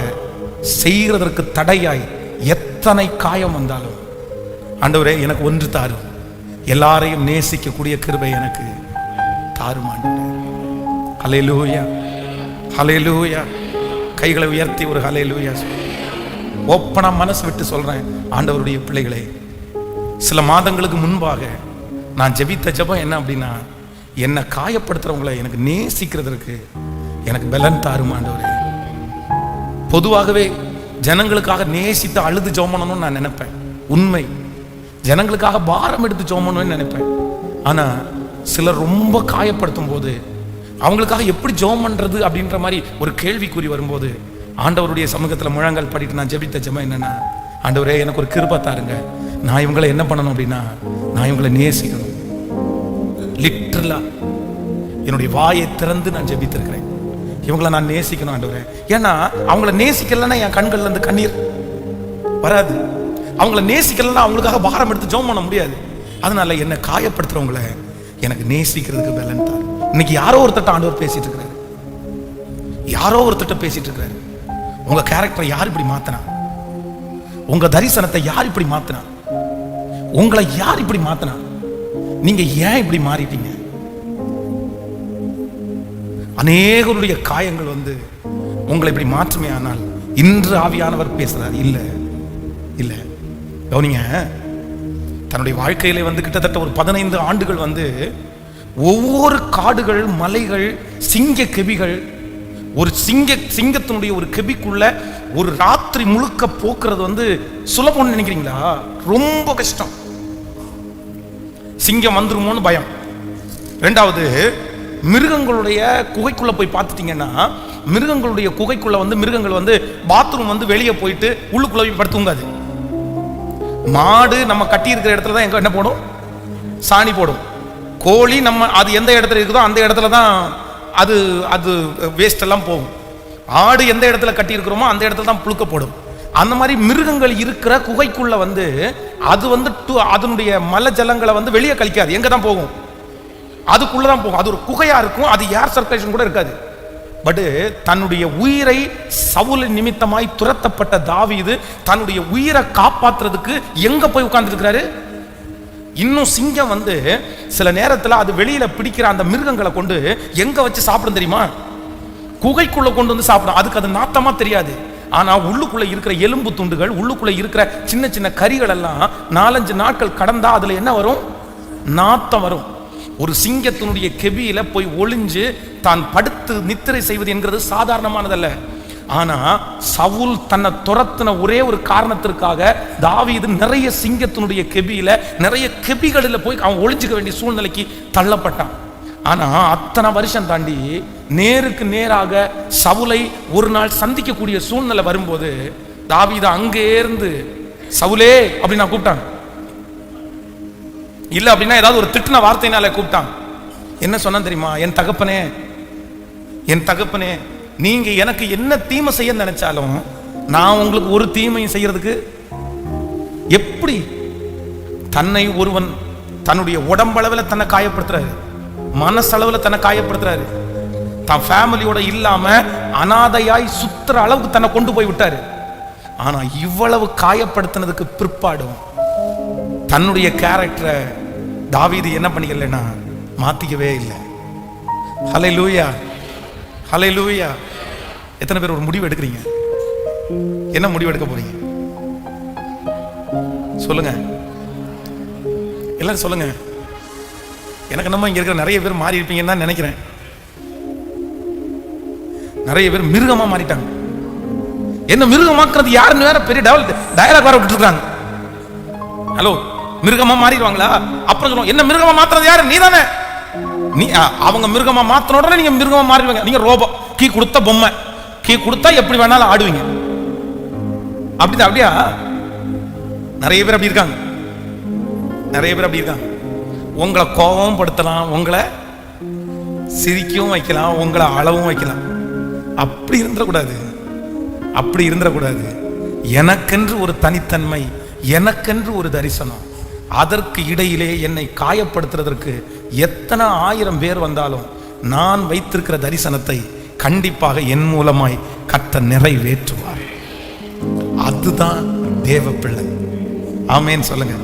A: செய்கிறதற்கு தடையாய் எத்தனை காயம் வந்தாலும், ஆண்டவரே எனக்கு ஒன்று தாரும், எல்லாரையும் நேசிக்கக்கூடிய கிருபை எனக்கு தாரும் ஆண்டவரே. ஹல்லேலூயா, ஹல்லேலூயா. கைகளை உயர்த்தி ஒரு ஹல்லேலூயா. ஓப்பனா மனசு விட்டு சொல்றேன், ஆண்டவருடைய பிள்ளைகளே, சில மாதங்களுக்கு முன்பாக நான் ஜெபித்த ஜெபம் என்ன அப்படின்னா, என்னை காயப்படுத்துறவங்களை எனக்கு நேசிக்கிறதுக்கு எனக்கு பலன் தாரும் ஆண்டவரே. பொதுவாகவே ஜனங்களுக்காக நேசித்து அழுது ஜெபம் பண்ணணும்னு நான் நினைப்பேன். உண்மை, ஜனங்களுக்காக பாரம் எடுத்து ஜெபம் பண்ணணும்னு நினைப்பேன். ஆனா சிலர் ரொம்ப காயப்படுத்தும் போது அவங்களுக்காக எப்படி ஜெபம் பண்றது அப்படின்ற மாதிரி ஒரு கேள்விக்குறி வரும்போது ஆண்டவருடைய சமூகத்தில் முழங்கால் படிட்டு நான் ஜெபித்த ஜெபம் என்னன்னா, ஆண்டவரே எனக்கு ஒரு கிருபை தாருங்க, நான் இவங்களை என்ன பண்ணணும் அப்படின்னா, நான் இவங்களை நேசிக்கணும். லிட்டரலா என்னுடைய வாயை திறந்து நான் ஜெபித்திருக்கிறேன், இவங்களை நான் நேசிக்கணும் ஆண்டவரே. ஏன்னா அவங்கள நேசிக்கலன்னா என் கண்கள்ல இருந்து கண்ணீர் வராது. அவங்கள நேசிக்கலன்னா அவங்களுக்காக பாரம் எடுத்து ஜெபம் பண்ண முடியாது. அதனால என்னை காயப்படுத்துறவங்கள எனக்கு நேசிக்கிறதுக்கு பலன் தான். இன்னைக்கு யாரோ ஒருத்தட்ட ஆண்டவர் பேசிட்டு இருக்கிறாரு, யாரோ ஒருத்தட்ட பேசிட்டு இருக்கிறாரு. உங்க கேரக்டரை யார் இப்படி மாத்தினா, உங்க தரிசனத்தை யார் இப்படி மாத்தினா, உங்களை யார் இப்படி மாத்தினா, நீங்க ஏன் இப்படி மாறிட்டீங்க? அநேகருடைய காயங்கள் வந்து உங்களை இப்படி மாற்றுமே. ஆனால் இன்று ஆவியானவர் பேசுறார், இல்ல இல்ல கவனிங்க. தன்னுடைய வாழ்க்கையிலே வந்து கிட்டத்தட்ட ஒரு 15 ஆண்டுகள் வந்து ஒவ்வொரு காடுகள், மலைகள், சிங்க கெபிகள், ஒரு சிங்கத்தினுடைய ஒரு கெபிக்குள்ள ஒரு ராத்திரி முழுக்க போக்குறது வந்து சுலபம்னு நினைக்கிறீங்களா? ரொம்ப கஷ்டம். சிங்கம் வந்துருமோன்னு பயம். ரெண்டாவது, மிருகங்களுடைய குகைக்குள்ள போய் பார்த்துட்டீங்கன்னா, மிருகங்களுடைய குகைக்குள்ள வந்து மிருகங்கள் வந்து பாத்ரூம் வந்து வெளியே போயிட்டு உள்ளுக்குள்ள போய் படுத்துங்காது. மாடு நம்ம கட்டி இருக்கிற இடத்துல தான் எங்க என்ன போடும், சாணி போடும். கோழி நம்ம அது எந்த இடத்துல இருக்குதோ அந்த இடத்துல தான் அது அது வேஸ்ட் எல்லாம் போகும். ஆடு எந்த இடத்துல கட்டி இருக்கிறோமோ அந்த இடத்துல தான் புழுக்க போடும். அந்த மாதிரி மிருகங்கள் இருக்கிற குகைக்குள்ள வந்து அது வந்து அதனுடைய மல ஜலங்களை வந்து வெளியே கழிக்காது, எங்க தான் போகும், அதுக்குள்ளதான் போகும். அது ஒரு குகையா இருக்கும், அது ஏர் சர்க்குலேஷன் கூட இருக்காது. பட் தன்னுடைய உயிரை சவுல் நிமித்தமாய் துரத்தப்பட்ட தாவீது தன்னுடைய உயிரை காப்பாற்றுறதுக்கு எங்க போய் உட்கார்ந்து இருக்கிறாரு? இன்னும் சிங்கம் வந்து சில நேரத்தில் அது வெளியில பிடிக்கிற அந்த மிருகங்களை கொண்டு எங்க வச்சு சாப்பிடும் தெரியுமா? குகைக்குள்ள கொண்டு வந்து சாப்பிடும். அதுக்கு அது நாத்தமா தெரியாது. ஆனா உள்ளுக்குள்ள இருக்கிற எலும்பு துண்டுகள், உள்ளுக்குள்ள இருக்கிற சின்ன சின்ன கறிகள் எல்லாம் 4-5 நாட்கள் கடந்தா அதுல என்ன வரும்? நாத்தம் வரும். ஒரு சிங்கத்தினுடைய கெபியில போய் ஒளிஞ்சு தான் படுத்து நித்திரை செய்வது என்கிறது சாதாரணமானதல்ல. ஆனா சவுல் தன்னை துரத்தின ஒரே ஒரு காரணத்திற்காக தாவீது நிறைய சிங்கத்தினுடைய கெபியில, நிறைய கெபிகளில் போய் அவன் ஒளிஞ்சுக்க வேண்டிய சூழ்நிலைக்கு தள்ளப்பட்டான். ஆனா அத்தனை வருஷம் தாண்டி நேருக்கு நேராக சவுலை ஒரு நாள் சந்திக்கக்கூடிய சூழ்நிலை வரும்போது தாவீது அங்கே இருந்து சவுலே அப்படின்னு நான் கூப்பிட்டான். இல்ல அப்படின்னா ஏதாவது ஒரு திட்டின வார்த்தையினால கூப்பிட்டான். என்ன சொன்ன தெரியுமா? என் தகப்பனே, என் தகப்பனே, நீங்க எனக்கு என்ன தீமை செய்ய நினைச்சாலும் நான் உங்களுக்கு ஒரு தீமையும் செய்யறதுக்கு எப்படி? தன்னை ஒருவன் தன்னுடைய உடம்பளவில் தன்னை காயப்படுத்துறாரு, மனசளவில் தன்னை காயப்படுத்துறாரு, தன் ஃபேமிலியோட இல்லாம அனாதையாய் சுத்துற அளவுக்கு தன்னை கொண்டு போய் விட்டாரு. ஆனா இவ்வளவு காயப்படுத்தினதுக்கு பிற்பாடும் தன்னுடைய கேரக்டரை தாவீது என்ன பண்ணிக்கலன்னா மாத்திக்கவே இல்லை. ஹல்லேலூயா, ஹல்லேலூயா. எத்தனை பேர் ஒரு முடிவு எடுக்கிறீங்க? என்ன முடிவு எடுக்க போறீங்க? சொல்லுங்க, எல்லாரும் சொல்லுங்க. எனக்கு நம்ம இங்க இருக்கிற நிறைய பேர் மாறி இருப்பீங்கன்னு தான் நினைக்கிறேன். நிறைய பேர் மிருகமா மாறிட்டாங்க. என்ன மிருகமாக்குறது யாருன்னு வேற பெரிய டயலாக் வேற விட்டுட்டு இருக்காங்க. ஹலோ, மிருகமா மாறிடுவாங்களா? அப்புறம் சொல்லுவோம், என்ன மிருகமா மாத்துறது யாரு? நீ தானே. நீ அவங்க மிருகமா மாத்தின உடனே நீங்க மிருகமா மாறிடுவீங்க. நீங்க ரோபோ, கீ கொடுத்த பொம்மை, கீ கொடுத்தா எப்படி வேணாலும் ஆடுவீங்க. அப்படிதான்? அப்படியா? நிறைய பேர் அப்படி இருக்காங்க, நிறைய பேர் அப்படி இருக்காங்க. உங்களை கோபம் படுத்தலாம், உங்களை சிரிக்கவும் வைக்கலாம், உங்களை அளவும் வைக்கலாம். அப்படி இருந்துடக்கூடாது, அப்படி இருந்துடக்கூடாது. எனக்கென்று ஒரு தனித்தன்மை, எனக்கென்று ஒரு தரிசனம். அதற்கு இடையிலே என்னை காயப்படுத்துறதற்கு எத்தனை 1000 பேர் வந்தாலும் நான் வைத்திருக்கிற தரிசனத்தை கண்டிப்பாக என் மூலமாய் கர்த்தர் நிறைவேற்றுவார். அதுதான் தேவ பிள்ளை. ஆமென் சொல்லுங்க.